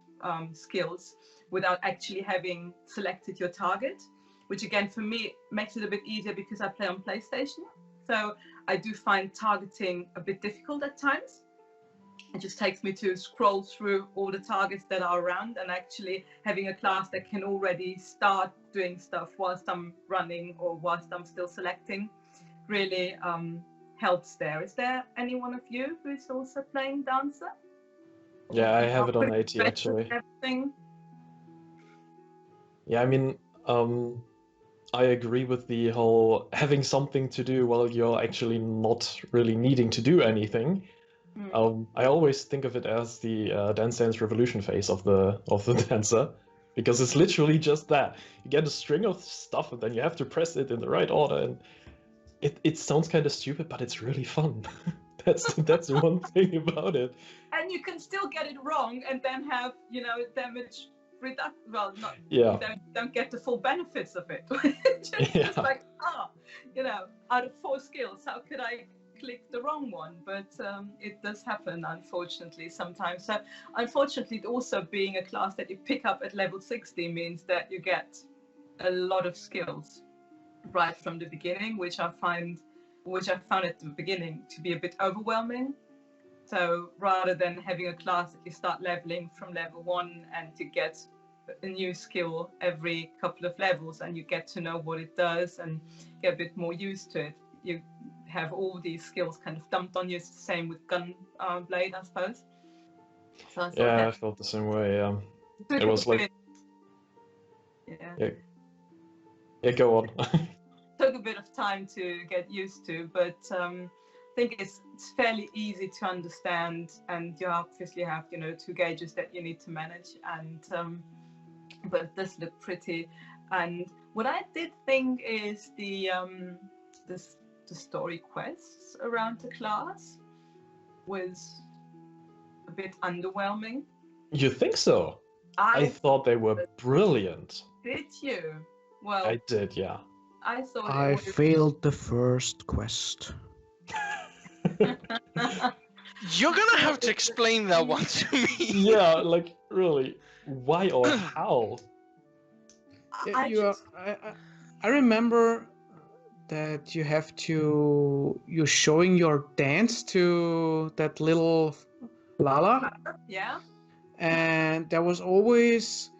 skills without actually having selected your target, which again for me makes it a bit easier because I play on PlayStation. So I do find targeting a bit difficult at times. It just takes me to scroll through all the targets that are around, and actually having a class that can already start doing stuff whilst I'm running or whilst I'm still selecting really helps there. Is there any one of you who's also playing dancer? Yeah, I have it on 80 actually. Everything? Yeah, I mean, I agree with the whole having something to do while you're actually not really needing to do anything. I always think of it as the Dance Dance Revolution phase of the dancer, because it's literally just that. You get a string of stuff and then you have to press it in the right order, and it sounds kind of stupid, but it's really fun. That's the one thing about it. And you can still get it wrong and then have damage reduction. Well, not don't get the full benefits of it. Just like out of 4 skills, how could I click the wrong one? But it does happen, unfortunately, sometimes. So unfortunately, also being a class that you pick up at level 60 means that you get a lot of skills right from the beginning, which I found at the beginning to be a bit overwhelming. So rather than having a class that you start leveling from level 1 and you get a new skill every couple of levels and you get to know what it does and get a bit more used to it, you have all these skills kind of dumped on you. It's the same with gun blade, I suppose. So I felt the same way. It was like yeah, go on. Took a bit of time to get used to, but I think it's fairly easy to understand, and you obviously have 2 gauges that you need to manage, and but it does look pretty. And what I did think is the story quests around the class was a bit underwhelming. You think so? I thought they were brilliant. Did you? Well, I did, yeah. I thought I failed the first quest. You're gonna have to explain that one to me. Yeah, like really, why or how? I remember that you have to you're showing your dance to that little Lala. Yeah. And there was always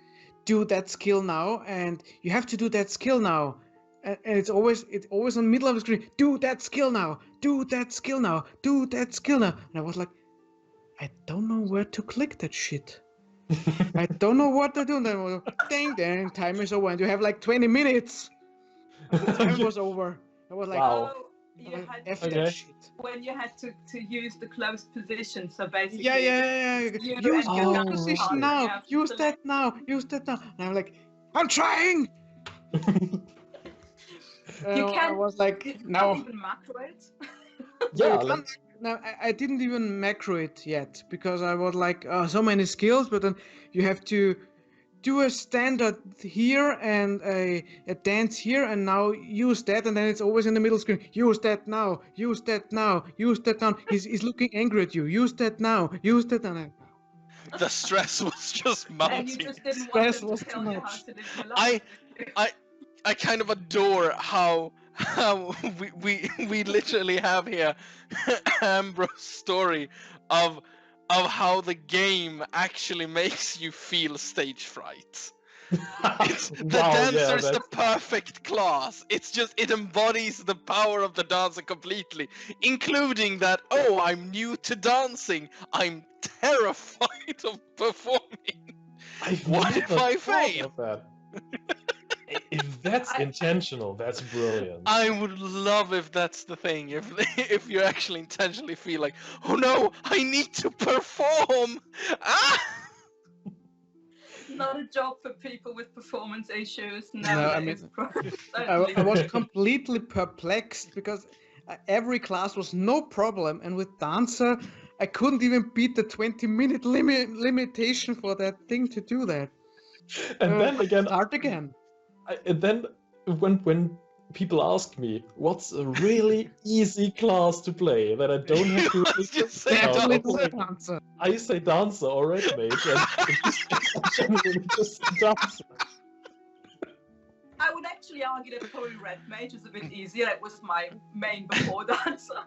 do that skill now, and you have to do that skill now. And it's always on the middle of the screen. Do that skill now. Do that skill now. Do that skill now. And I was like, I don't know where to click that shit. I don't know what to do. And then was, dang, dang, time is over. And you have like 20 minutes. And the time was over. I was like, wow. You had F to, that shit. when you had to use the closed position, so basically Yeah. Use that position now. Use that now. Use that now. And I'm like, I'm trying. I was like, no. You can't even macro it. Yeah. No, I didn't even macro it yet because I was like, so many skills, but then you have to do a standard here and a dance here, and now use that, and then it's always in the middle screen. Use that now. Use that now. Use that now. He's looking angry at you. Use that now. Use that now. The stress was just mounting. And you just didn't want them to tell you how to live your life. I kind of adore how we literally have here Ambro's story of how the game actually makes you feel stage fright. The dancer's the perfect class. It embodies the power of the dancer completely, including that, oh, I'm new to dancing. I'm terrified of performing. What if I fail? If that's intentional, that's brilliant. I would love if that's the thing. If you actually intentionally feel like, oh no, I need to perform. Ah! Not a job for people with performance issues. No, I mean, I was completely perplexed because every class was no problem, and with dancer, I couldn't even beat the 20-minute limitation for that thing to do that. And then again, start again. And then when people ask me what's a really easy class to play that I don't have to just say dancer. Dancer. I say dancer or red mage, and generally just dancer. I would actually argue that probably red mage is a bit easier. That was my main before dancer.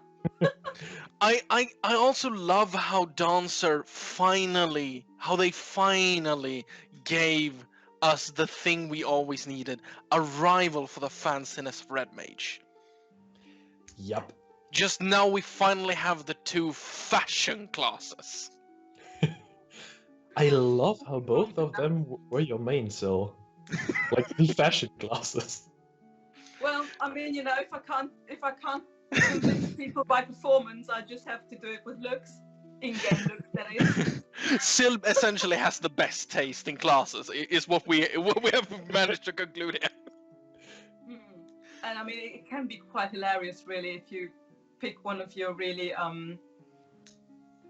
I also love how dancer finally gave us the thing we always needed, a rival for the fanciness of red mage. Yep. Just now we finally have the two fashion classes. I love how both of them were your main, Syl. Like the fashion classes. Well, I mean, you know, if I can't convince people by performance, I just have to do it with looks. In-game looks, that is. Syl essentially has the best taste in classes, is what we have managed to conclude here. And I mean, it can be quite hilarious, really, if you pick one of your really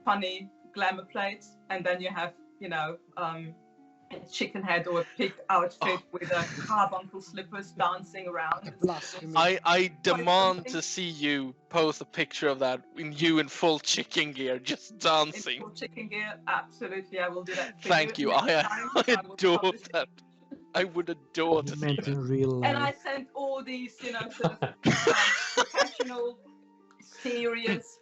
funny glamour plates, and then you have, you know, a chicken head or a pig outfit with a carbuncle slippers dancing around. I demand to see you post a picture of that in full chicken gear, just dancing. In full chicken gear, absolutely, I will do that. Thank you. I adore that. I would adore to see that. Real life. And I sent all these, you know, sort of professional, serious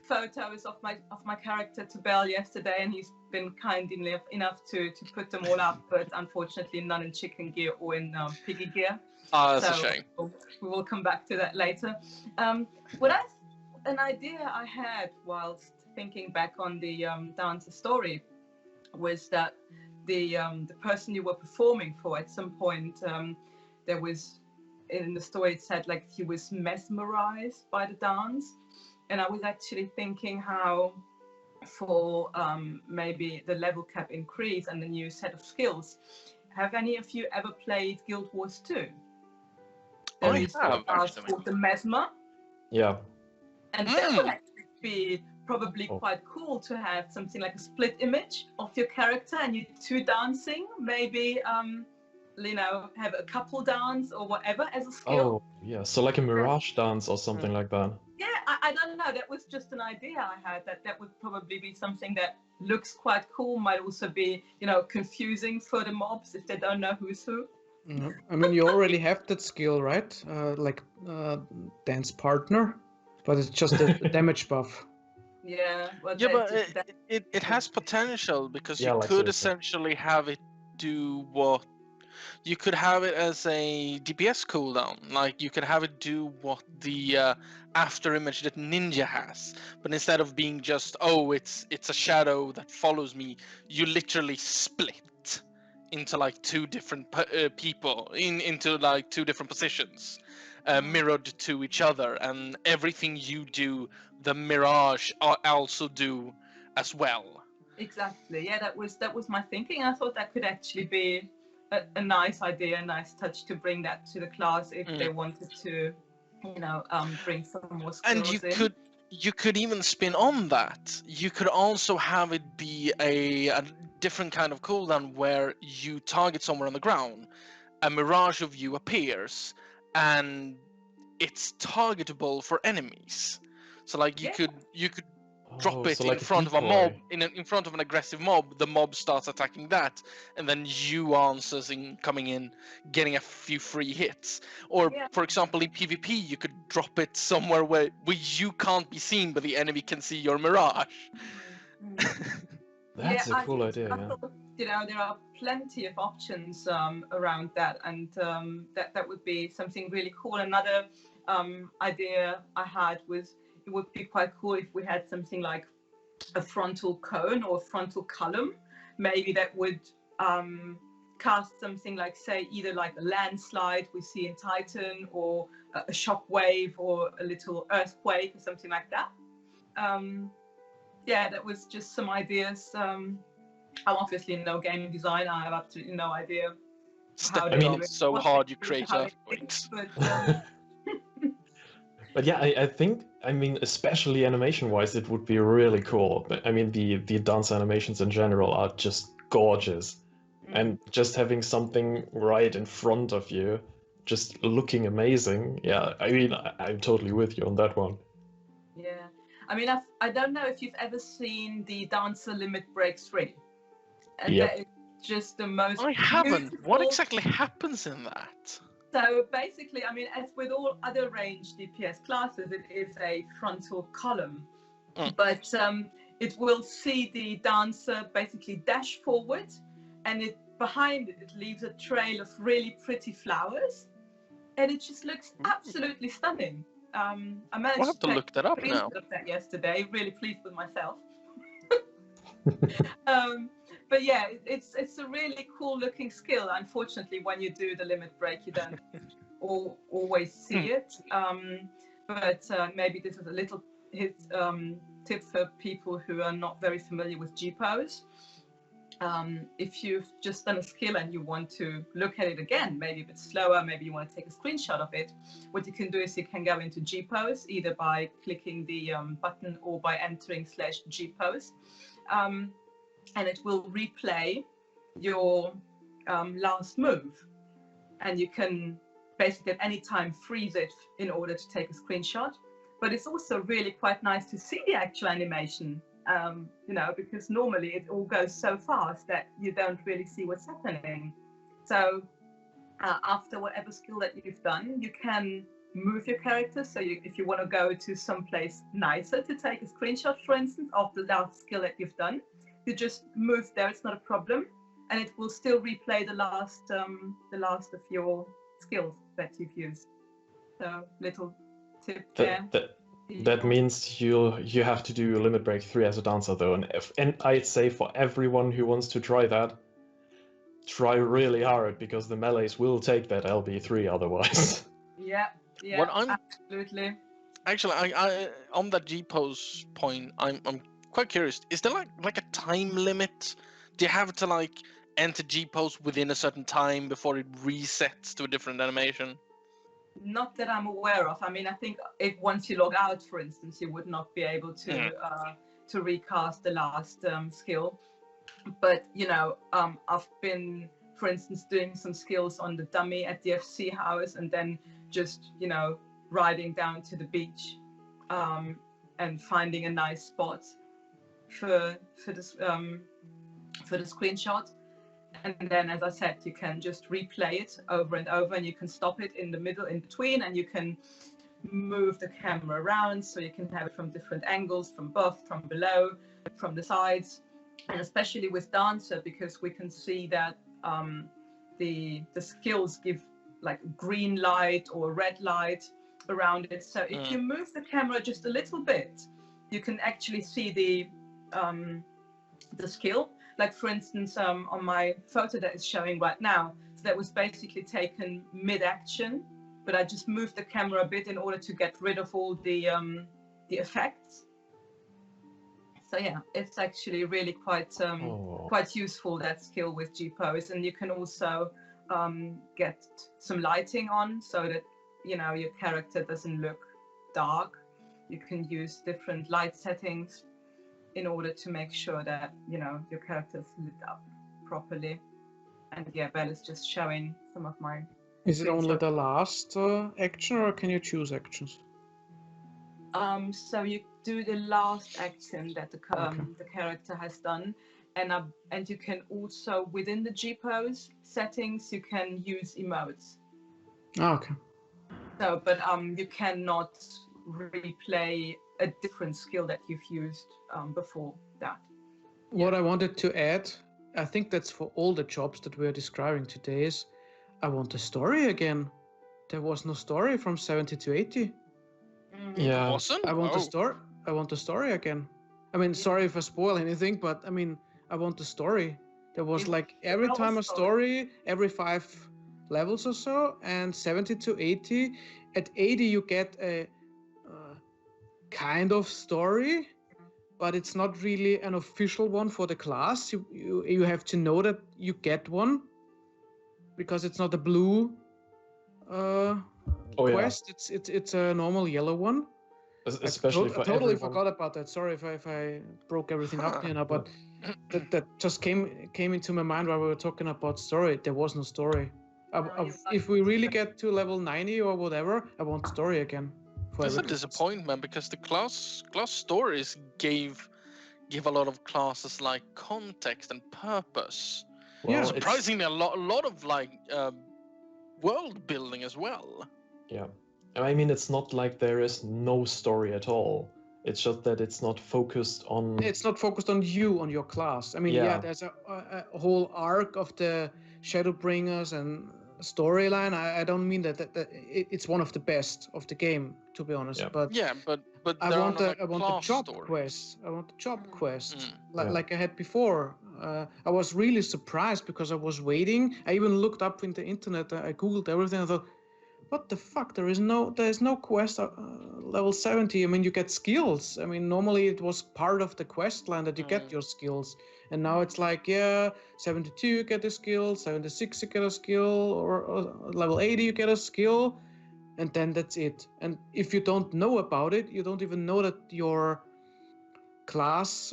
photos of my character to Bell yesterday, and he's been kind enough to put them all up, but unfortunately none in chicken gear or in piggy gear. Oh, that's a shame. We will come back to that later. An idea I had whilst thinking back on the dancer story was that the person you were performing for, at some point there was, in the story it said like he was mesmerized by the dance, and I was actually thinking how for maybe the level cap increase and the new set of skills, have any of you ever played Guild Wars 2? I There is a have, class actually. called the Mesmer, Yeah. and that would actually be probably quite cool to have something like a split image of your character and you two dancing, maybe you know, have a couple dance or whatever as a skill. Oh, yeah. So like a mirage dance or something like that. Yeah, I don't know. That was just an idea I had, that would probably be something that looks quite cool, might also be, you know, confusing for the mobs if they don't know who's who. I mean, you already have that skill, right? Like dance partner, but it's just a damage buff. Yeah, well, Yeah, that's but just it has potential because Yeah, you like could seriously. essentially have it do what you could have it as a DPS cooldown. Like you could have it do what the after image that Ninja has, but instead of being just it's a shadow that follows me, you literally split into like two different people into like two different positions, mirrored to each other, and everything you do, the mirage also do as well. exactly. Yeah, that was my thinking. I thought that could actually be a nice idea, a nice touch to bring that to the class if they wanted to, you know, bring some more skills And in. you could even spin on that. You could also have it be a different kind of cooldown where you target somewhere on the ground, a mirage of you appears, and it's targetable for enemies. So like you could drop it so in like a front of a mob, decoy. in front of an aggressive mob. The mob starts attacking that, and then you answers in coming in, getting a few free hits. Or for example, in PvP, you could drop it somewhere where you can't be seen, but the enemy can see your mirage. That's a cool idea, I yeah. thought, you know, there are plenty of options around that, and that would be something really cool. Another idea I had was it would be quite cool if we had something like a frontal cone or a frontal column, maybe that would cast something like, say, either like a landslide we see in Titan, or a shockwave, or a little earthquake, or something like that. Yeah, that was just some ideas. I'm obviously no game designer. I have absolutely no idea how Stepping on so hard you create earthquakes. But yeah, I think, I mean, especially animation-wise, it would be really cool. But I mean, the dance animations in general are just gorgeous. And just having something right in front of you, just looking amazing. Yeah, I mean, I'm totally with you on that one. Yeah, I mean, I don't know if you've ever seen the Dancer Limit Break 3. And that is just the most I haven't. beautiful... What exactly happens in that? So basically, I mean, as with all other range DPS classes, it is a frontal column. But it will see the dancer basically dash forward, and behind it leaves a trail of really pretty flowers, and it just looks absolutely stunning. I managed I'll have to look that up now. of that yesterday. Really pleased with myself. But yeah, it's a really cool looking skill. Unfortunately, when you do the limit break, you don't always see it. But maybe this is a little tip for people who are not very familiar with G-pose. If you've just done a skill and you want to look at it again, maybe a bit slower, maybe you want to take a screenshot of it, what you can do is you can go into G-pose, either by clicking the button or by entering /G-pose. And it will replay your last move. And you can basically at any time freeze it in order to take a screenshot. But it's also really quite nice to see the actual animation, you know, because normally it all goes so fast that you don't really see what's happening. So after whatever skill that you've done, you can move your character. So if you want to go to someplace nicer to take a screenshot, for instance, of the last skill that you've done, you just move there, it's not a problem, and it will still replay the last of your skills that you've used. So little tip there. That means you have to do Limit Break 3 as a dancer though, and I'd say for everyone who wants to try that, try really hard, because the melees will take that LB3 otherwise. Yeah, absolutely. Actually, I on that G-pose point, I'm quite curious. Is there like a time limit? Do you have to like enter G pose within a certain time before it resets to a different animation? Not that I'm aware of. I mean, I think if once you log out, for instance, you would not be able to recast the last skill. But I've been, for instance, doing some skills on the dummy at the FC house, and then just riding down to the beach and finding a nice spot for the screenshot. And then, as I said, you can just replay it over and over, and you can stop it in the middle, in between, and you can move the camera around, so you can have it from different angles, from above, from below, from the sides. And especially with Dancer, because we can see that the skills give like green light or red light around it. So if you move the camera just a little bit, you can actually see the skill. Like, for instance, on my photo that is showing right now, so that was basically taken mid-action, but I just moved the camera a bit in order to get rid of all the effects. So yeah, it's actually really quite useful, that skill with G-pose. And you can also get some lighting on, so that your character doesn't look dark. You can use different light settings in order to make sure that your character's lit up properly. And yeah, Belle is just showing some of my. Is it only the last action, or can you choose actions? So you do the last action that the character has done, and you can also, within the G-pose settings, you can use emotes. Oh, okay. So, but you cannot replay a different skill that you've used before that. What I wanted to add, I think that's for all the jobs that we're describing today, is I want the story again. There was no story from 70 to 80. Yeah. Wasn't? I want the story. I want the story again. I mean, sorry if I spoil anything, but I mean, I want the story. There was like every time a story, every 5 levels or so, and 70 to 80. At 80, you get a kind of story, but it's not really an official one for the class. You have to know that you get one, because it's not a blue quest. It's a normal yellow one. Especially for I totally everyone. forgot about that. Sorry if I broke everything up, but that just came into my mind while we were talking about story. There was no story. If we really get to level 90 or whatever, I want story again. That's a disappointment, because the class stories gave a lot of classes like context and purpose. Well, surprisingly, a lot of like world building as well. Yeah, I mean, it's not like there is no story at all. It's just that it's not focused on. It's not focused on you, on your class. I mean, there's a whole arc of the Shadowbringers and storyline. I don't mean that it's one of the best of the game, to be honest. Yeah. But I want the job stories. quest. I want the job quest, Yeah. like I had before. I was really surprised because I was waiting. I even looked up in the internet. I googled everything. I thought, what the fuck? There is no quest level 70. I mean, you get skills. I mean, normally it was part of the quest line that you get your skills, and now it's like 72 you get a skill, 76 you get a skill, or level 80 you get a skill, and then that's it. And if you don't know about it, you don't even know that your class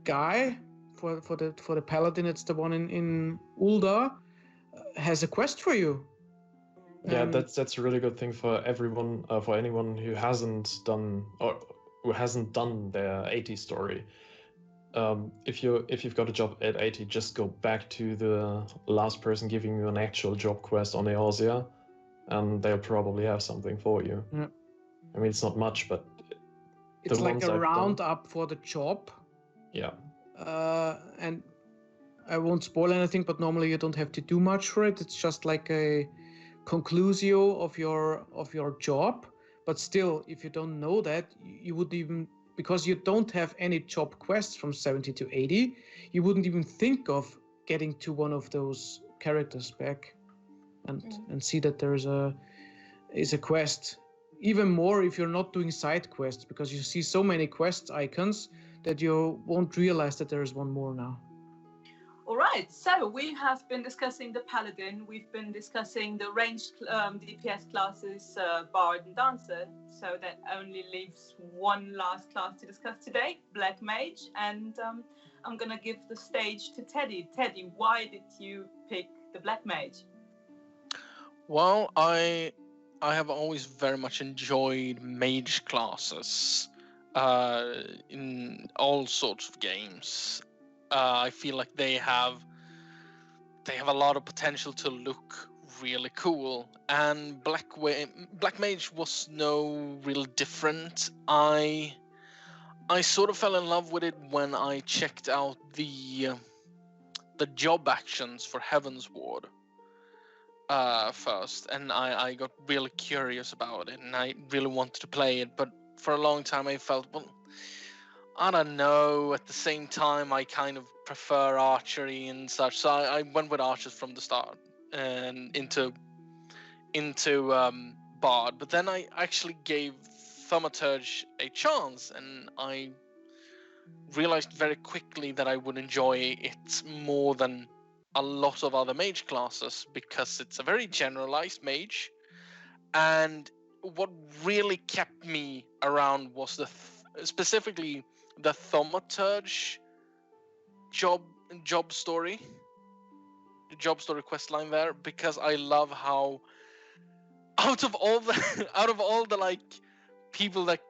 guy for the paladin, it's the one in Ul'dah, has a quest for you. Yeah, that's a really good thing for everyone, for anyone who hasn't done their 80 story. If you've got a job at 80, just go back to the last person giving you an actual job quest on Eorzea, and they'll probably have something for you. Yeah. I mean, it's not much, but it's like a roundup for the job. Yeah. And I won't spoil anything, but normally you don't have to do much for it. It's just like a conclusio of your job. But still, if you don't know that, you would even, because you don't have any job quests from 70 to 80, you wouldn't even think of getting to one of those characters back and see that there is a quest. Even more if you're not doing side quests, because you see so many quest icons that you won't realize that there is one more now. All Right, so we have been discussing the Paladin, we've been discussing the ranged DPS classes, Bard and Dancer, so that only leaves one last class to discuss today, Black Mage, and I'm going to give the stage to Teddy. Teddy, why did you pick the Black Mage? Well, I have always very much enjoyed mage classes in all sorts of games. I feel like they have a lot of potential to look really cool, and Black Mage was no real different. I sort of fell in love with it when I checked out the job actions for Heaven's Ward first, and I got really curious about it, and I really wanted to play it, but for a long time I felt, well, I don't know. At the same time, I kind of prefer archery and such, so I went with archers from the start and into Bard. But then I actually gave Thaumaturge a chance, and I realized very quickly that I would enjoy it more than a lot of other mage classes because it's a very generalized mage, and what really kept me around was specifically the Thaumaturge job story, the job story quest line there, because I love how out of all the like people that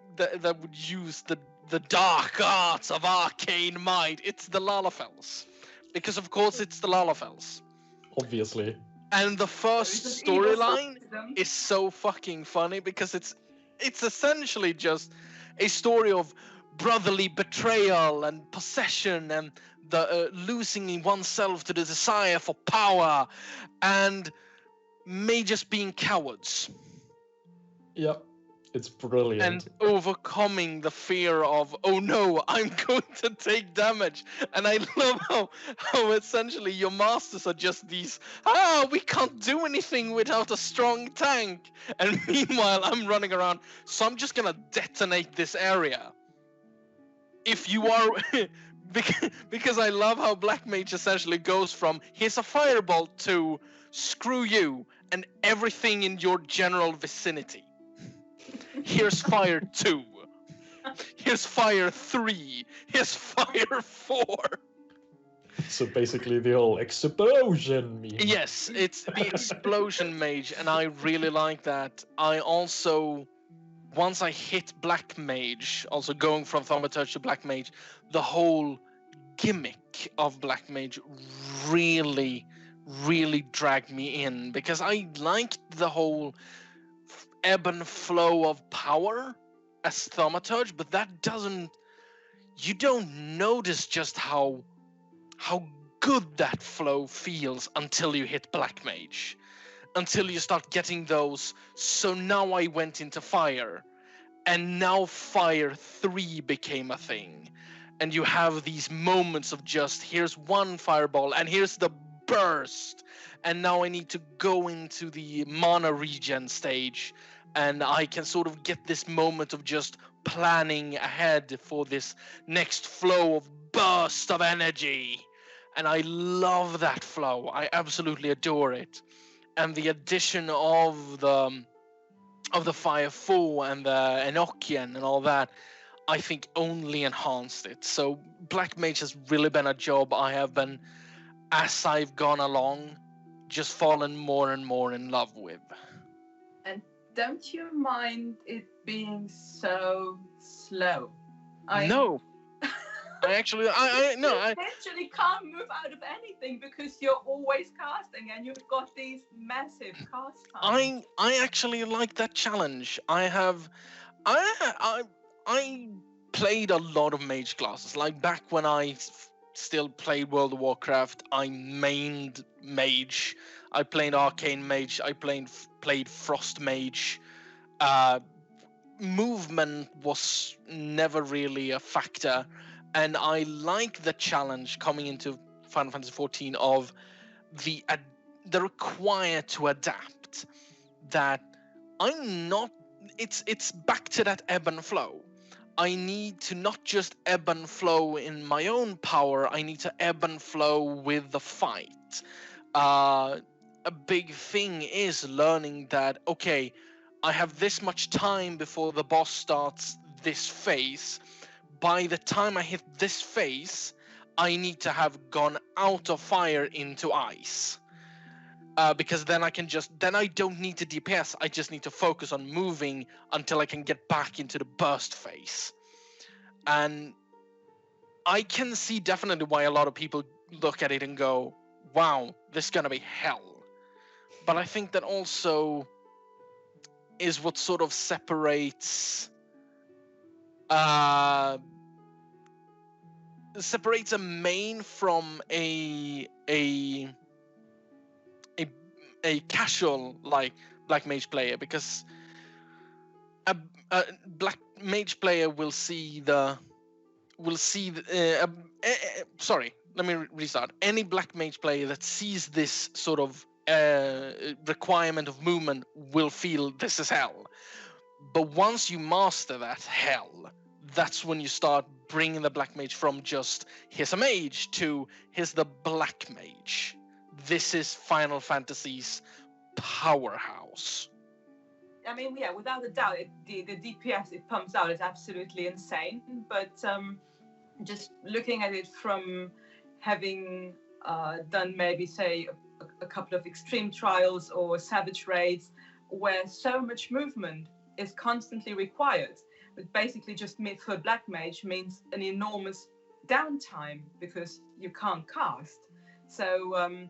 would use the dark arts of arcane might, it's the Lalafels, because of course it's the Lalafels, Obviously. and the first storyline is so fucking funny because it's essentially just a story of brotherly betrayal and possession and the losing oneself to the desire for power and mages being cowards. Yep, it's brilliant. And overcoming the fear of, oh no, I'm going to take damage. And I love how essentially your masters are just these, we can't do anything without a strong tank. And meanwhile, I'm running around, so I'm just gonna detonate this area. If you are, because I love how Black Mage essentially goes from, here's a fireball to, screw you and everything in your general vicinity. Here's fire 2. Here's fire 3. Here's fire 4. So basically the whole explosion meme. Yes, it's the explosion mage, and I really like that. I also, once I hit Black Mage, also going from Thaumaturge to Black Mage, the whole gimmick of Black Mage really dragged me in, because I liked the whole ebb and flow of power as Thaumaturge, but that doesn't, you don't notice just how good that flow feels until you hit Black Mage, until you start getting those, so now I went into fire, and now fire 3 became a thing, and you have these moments of just, here's one fireball, and here's the burst, and now I need to go into the mana regen stage, and I can sort of get this moment of just planning ahead for this next flow of burst of energy. And I love that flow. I absolutely adore it. And the addition of the Fire 4 and the Enochian and all that, I think only enhanced it. So Black Mage has really been a job I have been, as I've gone along, just fallen more and more in love with. And don't you mind it being so slow? No. I actually, no. I essentially can't move out of anything because you're always casting and you've got these massive cast times. I actually like that challenge. I played a lot of mage classes. Like back when I still played World of Warcraft, I mained mage. I played arcane mage. I played frost mage. Movement was never really a factor. And I like the challenge coming into Final Fantasy XIV of the require to adapt. That I'm not. It's back to that ebb and flow. I need to not just ebb and flow in my own power, I need to ebb and flow with the fight. A big thing is learning that, okay, I have this much time before the boss starts this phase. By the time I hit this phase, I need to have gone out of fire into ice. Because then I don't need to DPS, I just need to focus on moving until I can get back into the burst phase. And I can see definitely why a lot of people look at it and go, wow, this is gonna be hell. But I think that also is what sort of separates a main from a casual like black mage player, because a black mage player will see sorry, let me restart. Any black mage player that sees this sort of requirement of movement will feel this is hell. But once you master that hell, that's when you start bringing the black mage from just here's a mage to here's the black mage. This is Final Fantasy's powerhouse. I mean, yeah, without a doubt, the DPS it pumps out is absolutely insane. But just looking at it from having done maybe, say, a couple of extreme trials or savage raids where so much movement is constantly required, but basically just for black mage means an enormous downtime because you can't cast. So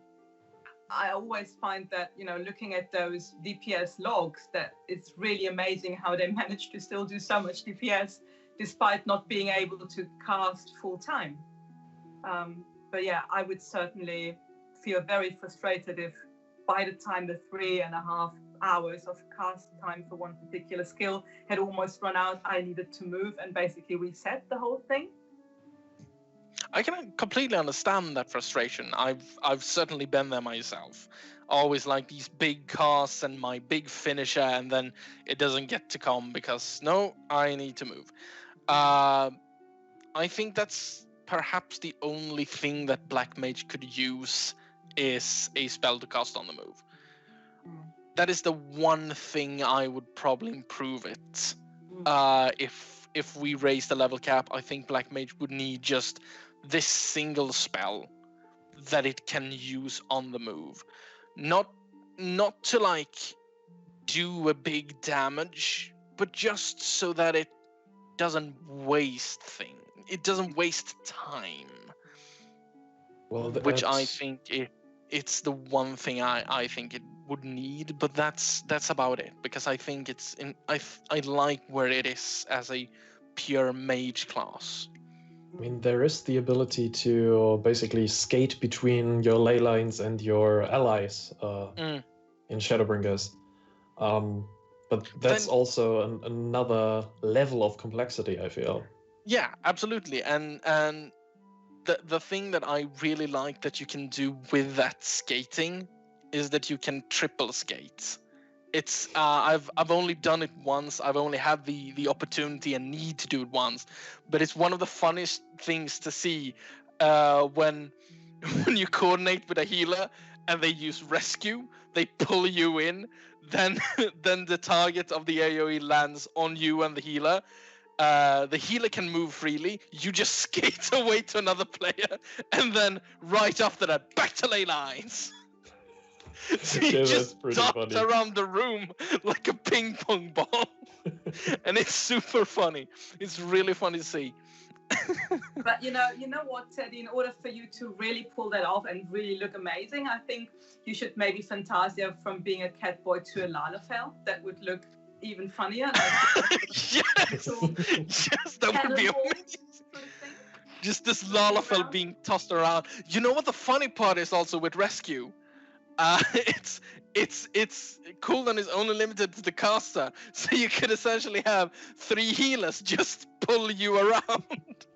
I always find that, looking at those DPS logs, that it's really amazing how they manage to still do so much DPS despite not being able to cast full time. But yeah, I would certainly feel very frustrated if by the time the 3.5 hours of cast time for one particular skill had almost run out, I needed to move and basically reset the whole thing. I can completely understand that frustration. I've certainly been there myself. Always like these big casts and my big finisher, and then it doesn't get to come because no, I need to move. I think that's perhaps the only thing that black mage could use is a spell to cast on the move. That is the one thing I would probably improve it. If we raise the level cap, I think black mage would need just this single spell that it can use on the move. Not to like do a big damage, but just so that it doesn't waste it doesn't waste time. Well, which I think it's the one thing I think it would need, but that's about it, because I think I like where it is as a pure mage class. I mean, there is the ability to basically skate between your ley lines and your allies in Shadowbringers. But that's also another level of complexity, I feel. Yeah, absolutely. And the thing that I really like that you can do with that skating is that you can triple skate. It's I've only done it once. I've only had the opportunity and need to do it once, but it's one of the funniest things to see when you coordinate with a healer and they use rescue. They pull you in, then the target of the AoE lands on you and the healer. The healer can move freely. You just skate away to another player, and then right after that, back to ley lines. So you just dart around the room like a ping pong ball. And it's super funny. It's really funny to see. But you know what, Teddy, in order for you to really pull that off and really look amazing, I think you should maybe Fantasia from being a Catboy to a Lalafell. That would look even funnier. Yes, that would be amazing. Just this Lalafell being tossed around. You know what the funny part is also with rescue? It's cooldown is only limited to the caster, so you could essentially have 3 healers just pull you around,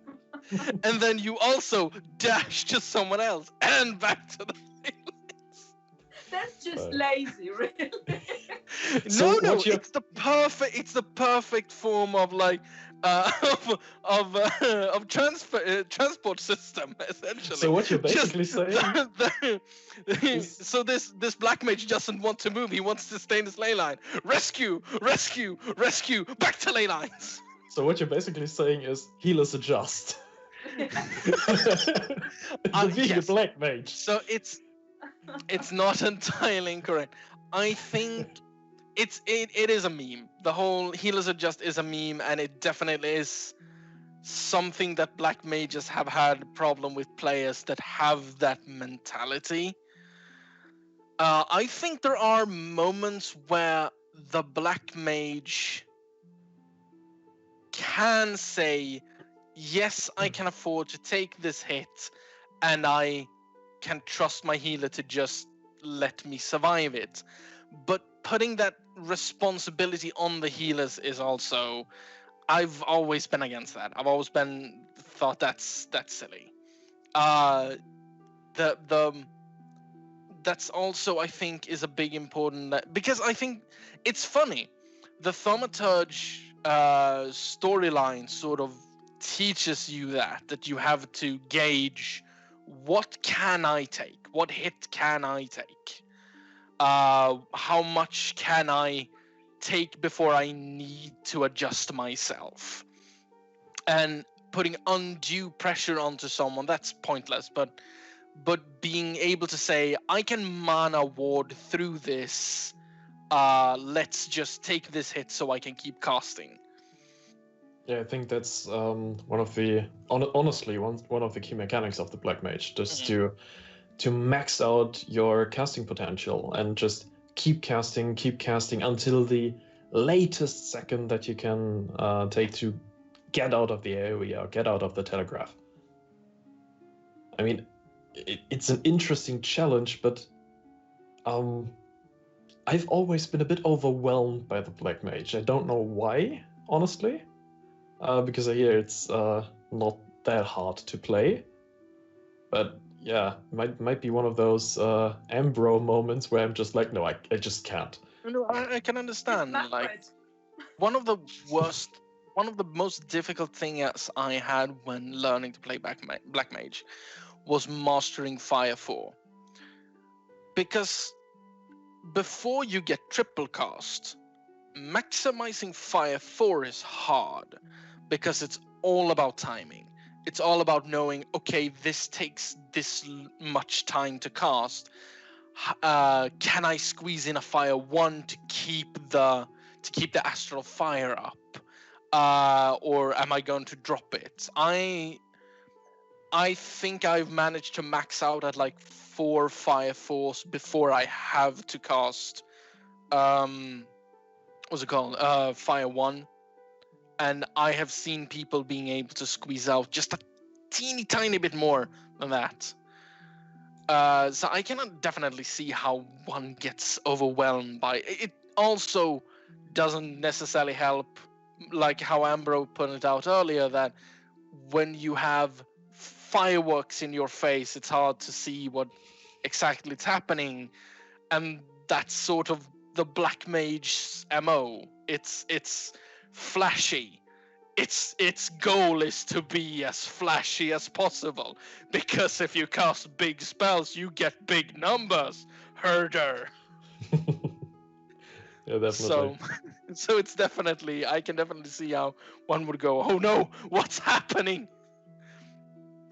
and then you also dash to someone else and back to the healers. That's just Right. lazy, really. So No, what you're- it's the perfect form of like of transport system essentially. So what you're Just basically saying is- so this black mage doesn't want to move. He wants to stay in his ley line. Rescue, rescue, rescue. Back to ley lines. So what you're basically saying is healers adjust. Being Yes. a black mage. So it's not entirely incorrect. I think it is a meme. The whole healers adjust is a meme, and it definitely is something that black mages have had a problem with players that have that mentality. I think there are moments where the black mage can say, yes, I can afford to take this hit, and I can trust my healer to just let me survive it. But putting that responsibility on the healers is also, I've always been against that. I've always thought that's silly. That's also, I think, is a big important, because I think it's funny. The Thaumaturge storyline sort of teaches you that you have to gauge, what can I take? What hit can I take? How much can I take before I need to adjust myself? And putting undue pressure onto someone, that's pointless, but being able to say, I can mana ward through this, let's just take this hit so I can keep casting. Yeah, I think that's one of the honestly one of the key mechanics of the black mage, just to max out your casting potential and just keep casting until the latest second that you can take to get out of the area or get out of the telegraph. I mean, it's an interesting challenge, but I've always been a bit overwhelmed by the black mage. I don't know why, honestly. Because I hear it's not that hard to play, but yeah, might be one of those Ambro moments where I'm just like, no, I just can't. No, I can understand. Not Like, right. one of the most difficult things I had when learning to play black mage was mastering Fire 4, because before you get triple cast, maximizing Fire 4 is hard, because it's all about timing. It's all about knowing, okay, this takes this much time to cast. Can I squeeze in a Fire 1 to keep the astral fire up, or am I going to drop it? I think I've managed to max out at like 4 Fire 4s before I have to cast what's it called? Fire 1. And I have seen people being able to squeeze out just a teeny tiny bit more than that. So I can definitely see how one gets overwhelmed by it. It also doesn't necessarily help, like how Ambro pointed out earlier, that when you have fireworks in your face, it's hard to see what exactly is happening. And that's sort of the black mage's MO. It's flashy. Its goal is to be as flashy as possible, because if you cast big spells, you get big numbers. Herder. Yeah, definitely. So it's definitely, I can definitely see how one would go, oh no, what's happening?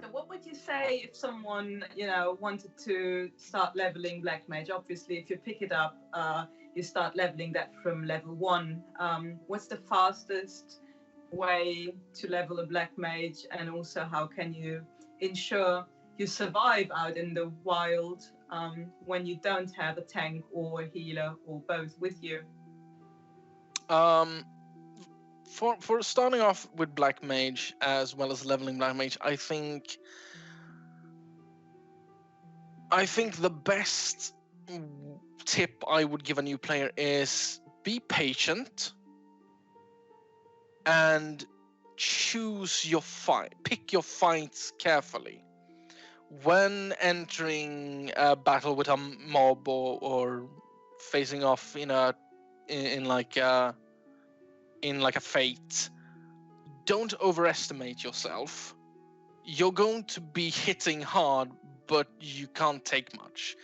So what would you say if someone, wanted to start leveling black mage? Obviously, if you pick it up, you start leveling that from level 1. What's the fastest way to level a black mage, and also how can you ensure you survive out in the wild when you don't have a tank or a healer or both with you? For starting off with black mage as well as leveling black mage, I think the best tip I would give a new player is be patient and choose your fight. Pick your fights carefully. when entering a battle with a mob or facing off in like a fate, don't overestimate yourself. You're going to be hitting hard, but you can't take much,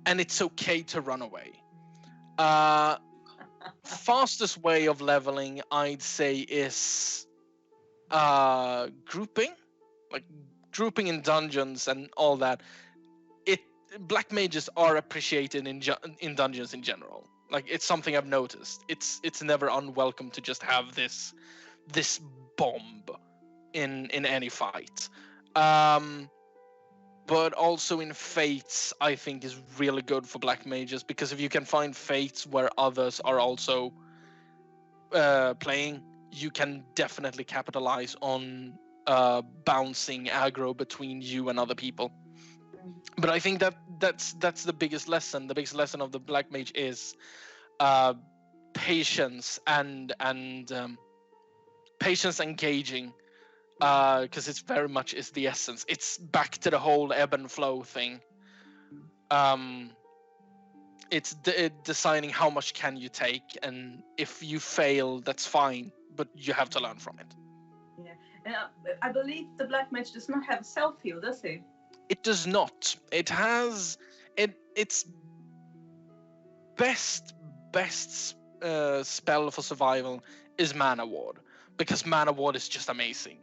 and it's okay to run away. Fastest way of leveling, I'd say, is grouping, like grouping in dungeons and all that. Black mages are appreciated in dungeons in general. Like, it's something I've noticed. It's never unwelcome to just have this bomb in any fight. But also in fates, I think is really good for black mages, because if you can find fates where others are also playing, you can definitely capitalize on bouncing aggro between you and other people. But I think that's the biggest lesson. The biggest lesson of the black mage is patience and patience engaging, because it's very much is the essence. It's back to the whole ebb and flow thing. It's deciding how much can you take, and if you fail, that's fine, but you have to learn from it. Yeah, and I believe the black mage does not have self-heal, does he? It does not. It has its best spell for survival is Mana Ward, because Mana Ward is just amazing.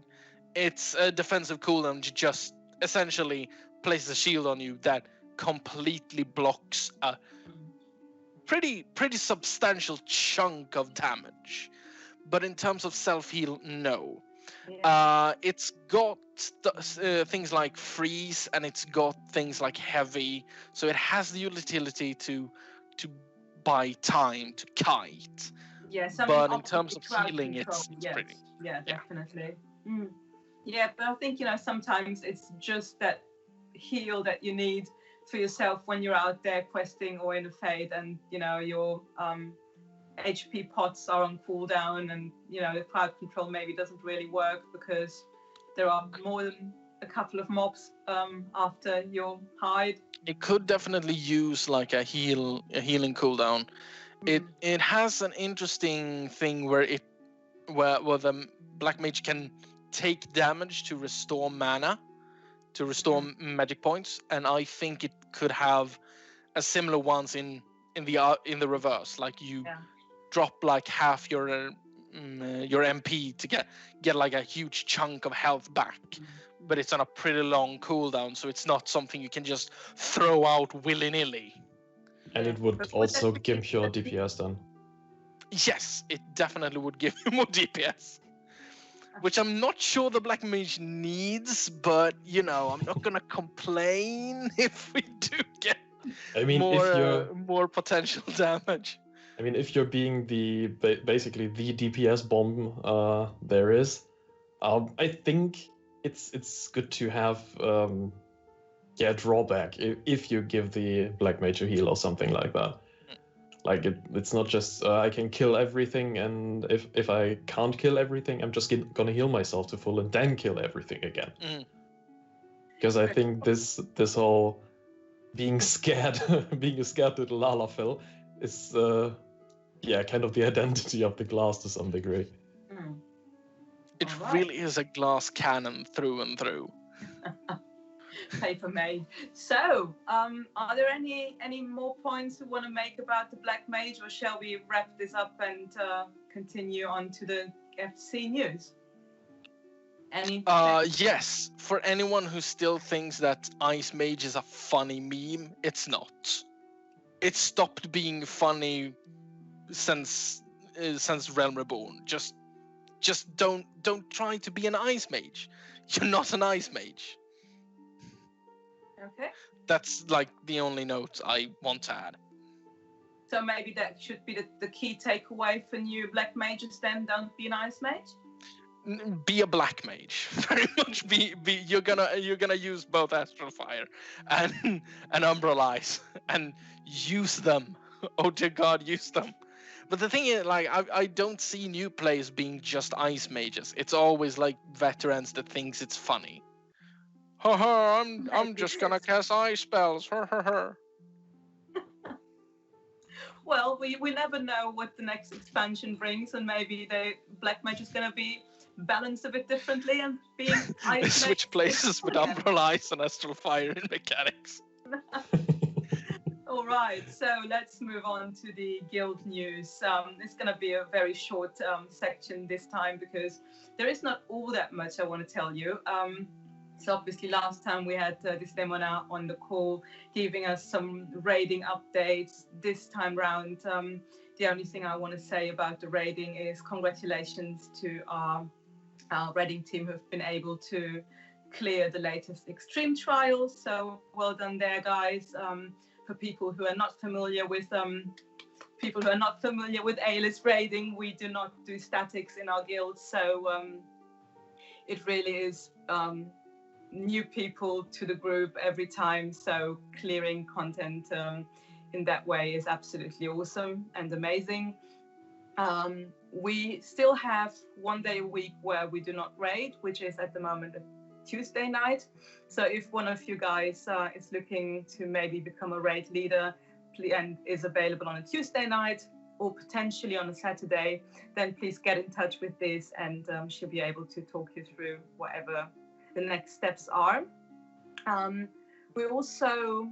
It's a defensive cooldown to just essentially place a shield on you that completely blocks a pretty substantial chunk of damage. But in terms of self-heal, no. Yeah. It's got things like freeze, and it's got things like heavy, so it has the utility to buy time, to kite. Yes, but in terms of healing, control, it's pretty. Yeah, definitely. Yeah. Yeah, but I think, sometimes it's just that heal that you need for yourself when you're out there questing or in a fade, and your HP pots are on cooldown, and the crowd control maybe doesn't really work because there are more than a couple of mobs after your hide. It could definitely use like a healing cooldown. It has an interesting thing where the black mage can take damage to restore mana, to restore magic points, and I think it could have a similar ones in the reverse, like you drop like half your MP to get like a huge chunk of health back, but it's on a pretty long cooldown, so it's not something you can just throw out willy-nilly. And it would also give your DPS then. Yes, it definitely would give you more DPS, which I'm not sure the black mage needs, but I'm not gonna complain if we do get more potential damage. I mean, if you're being basically the DPS bomb there is, I think it's good to have drawback if you give the black mage a heal or something like that. Like it's not just I can kill everything, and if I can't kill everything, I'm just gonna heal myself to full and then kill everything again. Because I think this whole being scared, being a scared little Lalafell is kind of the identity of the class to some degree. It really is a glass cannon through and through. Paper made. So, are there any more points you want to make about the black mage, or shall we wrap this up and continue on to the FC news? Yes. For anyone who still thinks that Ice Mage is a funny meme, it's not. It stopped being funny since Realm Reborn. Just don't try to be an Ice Mage. You're not an Ice Mage. Okay. That's like the only note I want to add. So maybe that should be the key takeaway for new black mages then. Don't be an Ice Mage. Be a black mage. Very much be you're gonna use both Astral Fire and Umbral Eyes and use them. Oh dear God, use them. But the thing is, like, I don't see new players being just Ice Mages. It's always like veterans that thinks it's funny. Ha ha! I'm Maybe just it gonna is. cast ice spells. Ha ha ha! Well, we never know what the next expansion brings, and maybe the black mage is going to be balanced a bit differently and being They ice switch mage places with again. Umbral Ice and Astral Fire in mechanics. All right, so let's move on to the guild news. It's going to be a very short section this time because there is not all that much I want to tell you. So obviously last time we had this Demona on the call giving us some raiding updates. This time round, the only thing I want to say about the raiding is congratulations to our raiding team who've been able to clear the latest extreme trials. So well done there, guys. For people who are not familiar with Aliths raiding, we do not do statics in our guild, so it really is new people to the group every time. So clearing content in that way is absolutely awesome and amazing. We still have 1 day a week where we do not raid, which is at the moment a Tuesday night. So if one of you guys is looking to maybe become a raid leader and is available on a Tuesday night or potentially on a Saturday, then please get in touch with this and she'll be able to talk you through whatever the next steps are. We also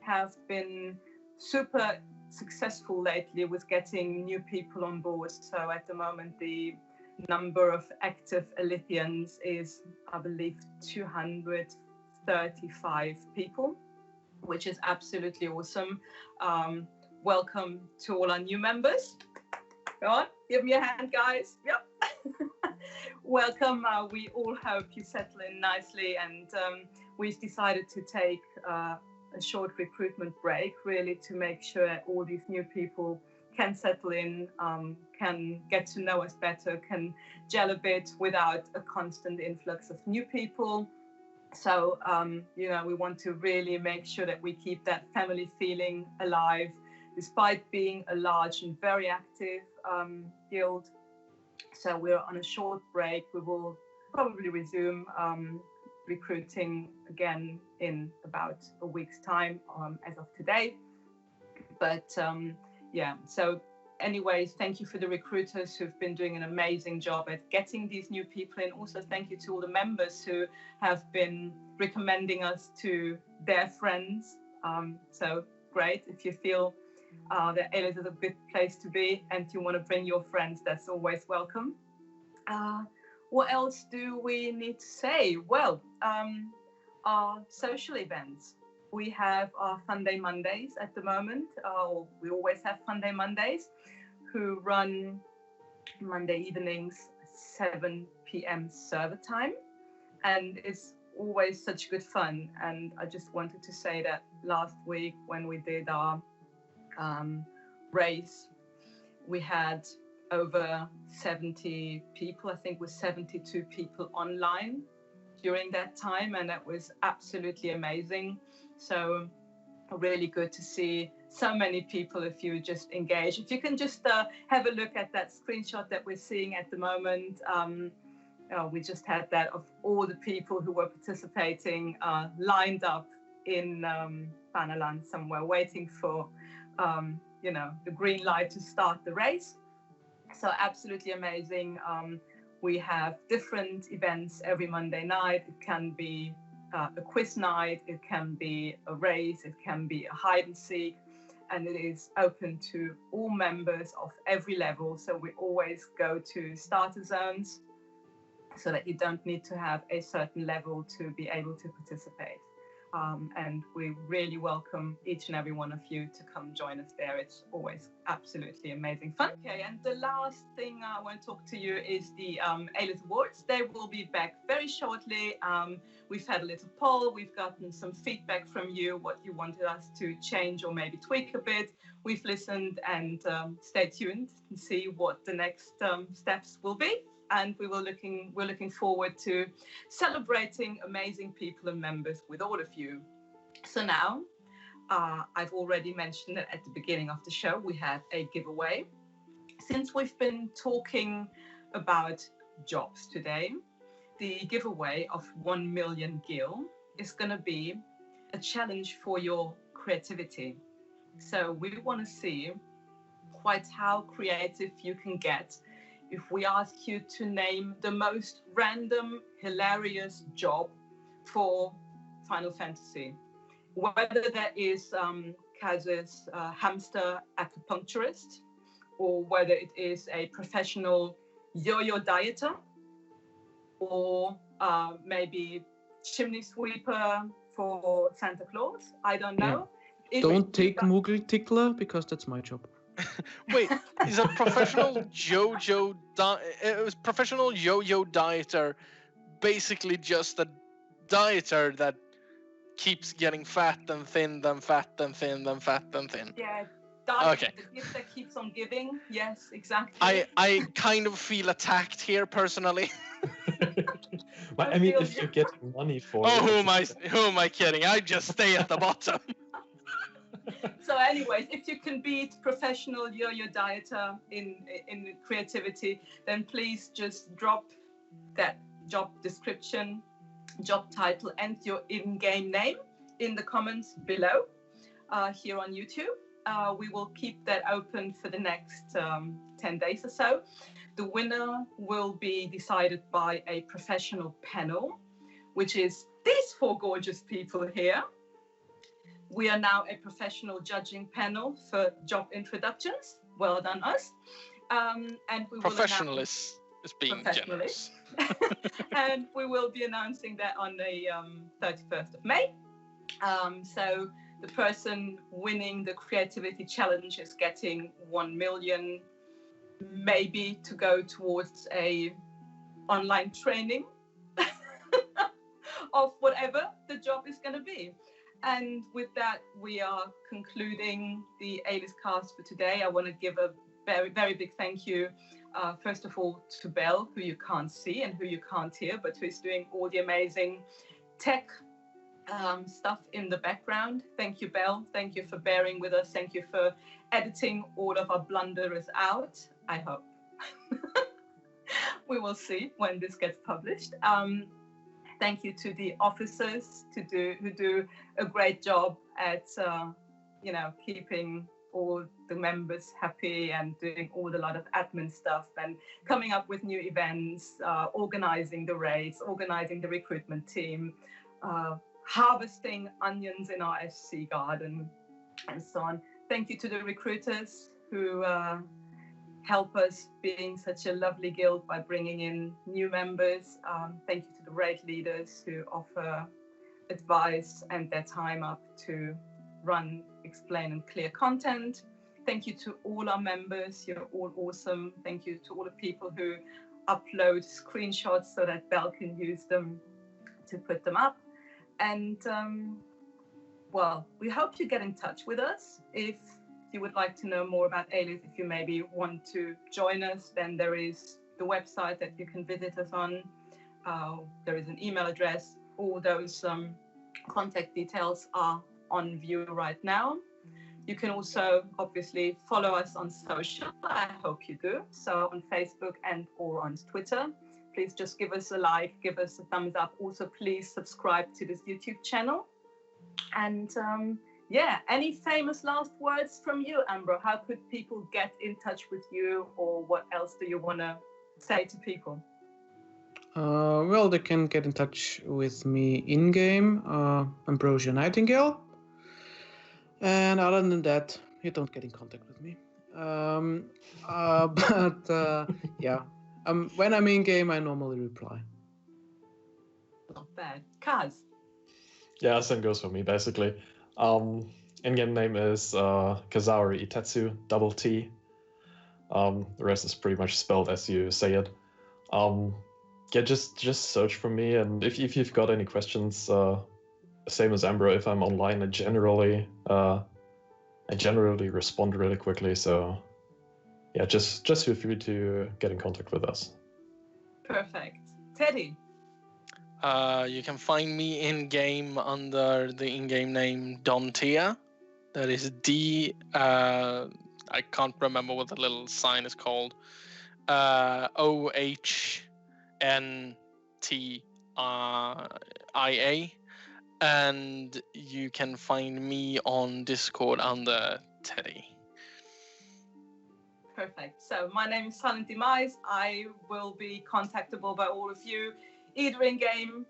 have been super successful lately with getting new people on board. So at the moment, the number of active Alithians is, I believe, 235 people, which is absolutely awesome. Welcome to all our new members. Go on, give me a hand, guys. Yep. Welcome. We all hope you settle in nicely, and we've decided to take a short recruitment break, really, to make sure all these new people can settle in, can get to know us better, can gel a bit without a constant influx of new people. So, we want to really make sure that we keep that family feeling alive, despite being a large and very active guild. So we're on a short break. We will probably resume recruiting again in about a week's time as of today. But so anyways, thank you for the recruiters who've been doing an amazing job at getting these new people in. Also, thank you to all the members who have been recommending us to their friends. So great. If you feel that Alith is a good place to be and you want to bring your friends, that's always welcome. What else do we need to say? Well, our social events. We have our Fun Day Mondays at the moment. We always have Fun Day Mondays, who run Monday evenings, 7 p.m. server time. And it's always such good fun. And I just wanted to say that last week when we did our race, we had over 70 people. I think it was 72 people online during that time, and that was absolutely amazing. So really good to see so many people. If you just engage, if you can just have a look at that screenshot that we're seeing at the moment. We just had that of all the people who were participating lined up in Panaland somewhere, waiting for the green light to start the race. So absolutely amazing. We have different events every Monday night. It can be a quiz night, it can be a race, it can be a hide and seek, and it is open to all members of every level. So we always go to starter zones so that you don't need to have a certain level to be able to participate. And we really welcome each and every one of you to come join us there. It's always absolutely amazing fun. Okay, and the last thing I want to talk to you is the Alith Awards. They will be back very shortly. We've had a little poll. We've gotten some feedback from you, what you wanted us to change or maybe tweak a bit. We've listened, and stay tuned and see what the next steps will be. And we're looking forward to celebrating amazing people and members with all of you. So now, I've already mentioned that at the beginning of the show, we have a giveaway. Since we've been talking about jobs today, the giveaway of 1 million gil is going to be a challenge for your creativity. So we want to see quite how creative you can get if we ask you to name the most random, hilarious job for Final Fantasy. Whether that is Kaz's hamster acupuncturist, or whether it is a professional yo-yo dieter, or maybe chimney sweeper for Santa Claus. I don't know. Yeah. Don't take Moogle Tickler, because that's my job. Wait, is a professional professional yo-yo dieter basically just a dieter that keeps getting fat and thin, then fat and thin, then fat and thin? Yeah, okay. The gift that keeps on giving. Yes, exactly. I kind of feel attacked here personally. But I mean, if you get money for it. Who am I kidding? I just stay at the bottom. So anyways, if you can beat professional yo-yo dieter in creativity, then please just drop that job description, job title, and your in-game name in the comments below here on YouTube. We will keep that open for the next 10 days or so. The winner will be decided by a professional panel, which is these 4 gorgeous people here. We are now a professional judging panel for job introductions. Well done, us. And we professionalist is being generous. And we will be announcing that on the 31st of May. So the person winning the creativity challenge is getting 1 million, maybe to go towards a online training of whatever the job is going to be. And with that, we are concluding the Alith-Cast for today. I want to give a very, very big thank you, first of all, to Belle, who you can't see and who you can't hear, but who is doing all the amazing tech stuff in the background. Thank you, Belle. Thank you for bearing with us. Thank you for editing all of our blunders out, I hope. We will see when this gets published. Thank you to the officers who do a great job at keeping all the members happy and doing a lot of admin stuff and coming up with new events, organizing the raids, organizing the recruitment team, harvesting onions in our SC garden, and so on. Thank you to the recruiters who help us being such a lovely guild by bringing in new members. Thank you to the raid leaders who offer advice and their time up to run, explain, and clear content. Thank you to all our members. You're all awesome. Thank you to all the people who upload screenshots so that Belle can use them to put them up. And we hope you get in touch with us. If you would like to know more about Alith, if you maybe want to join us, then there is the website that you can visit us on. There is an email address. All those contact details are on view right now. You can also obviously follow us on social. I hope you do. So on Facebook and or on Twitter. Please just give us a like, give us a thumbs up. Also, please subscribe to this YouTube channel. And any famous last words from you, Ambro? How could people get in touch with you, or what else do you want to say to people? They can get in touch with me in-game, Ambrosia Nightingale. And other than that, you don't get in contact with me. When I'm in-game, I normally reply. Not bad. Kaz? Yeah, same goes for me, basically. In-game name is Kazaori Itetsu, double T. The rest is pretty much spelled as you say it. Just search for me, and if you've got any questions, same as Ambro, if I'm online, I generally respond really quickly. So yeah, just feel free to get in contact with us. Perfect. Teddy? You can find me in-game under the in-game name Dontia. That is D. I can't remember what the little sign is called. OHNTIA. and you can find me on Discord under Teddy. Perfect. So my name is Sylente. I will be contactable by all of you, either in game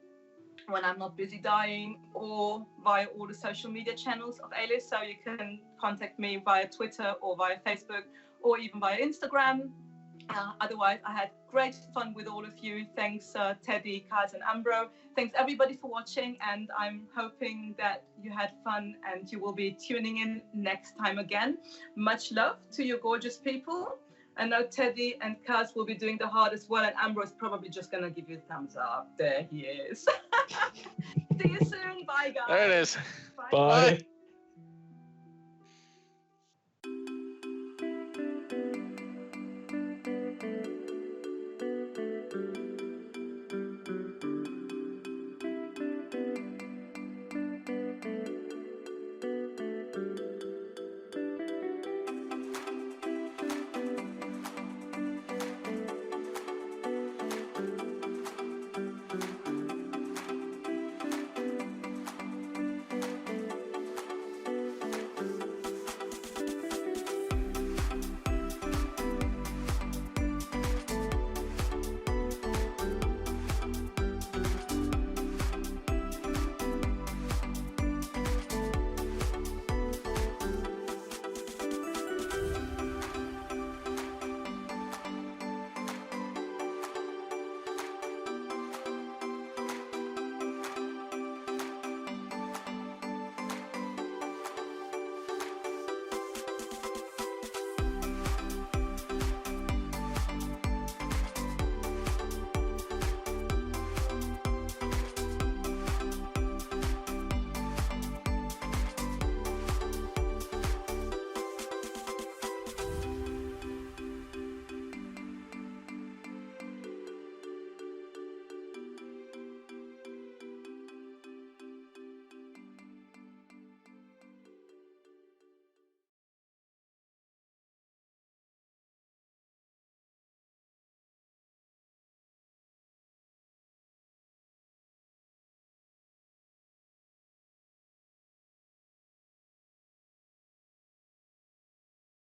when I'm not busy dying, or via all the social media channels of Aliths. So you can contact me via Twitter or via Facebook or even via Instagram. Otherwise, I had great fun with all of you. Thanks, Teddy, Kaz, and Ambro. Thanks everybody for watching, and I'm hoping that you had fun and you will be tuning in next time again. Much love to you gorgeous people. I know Teddy and Kaz will be doing the hard as well, and Ambro is probably just going to give you a thumbs up. There he is. See you soon. Bye, guys. There it is. Bye. Bye.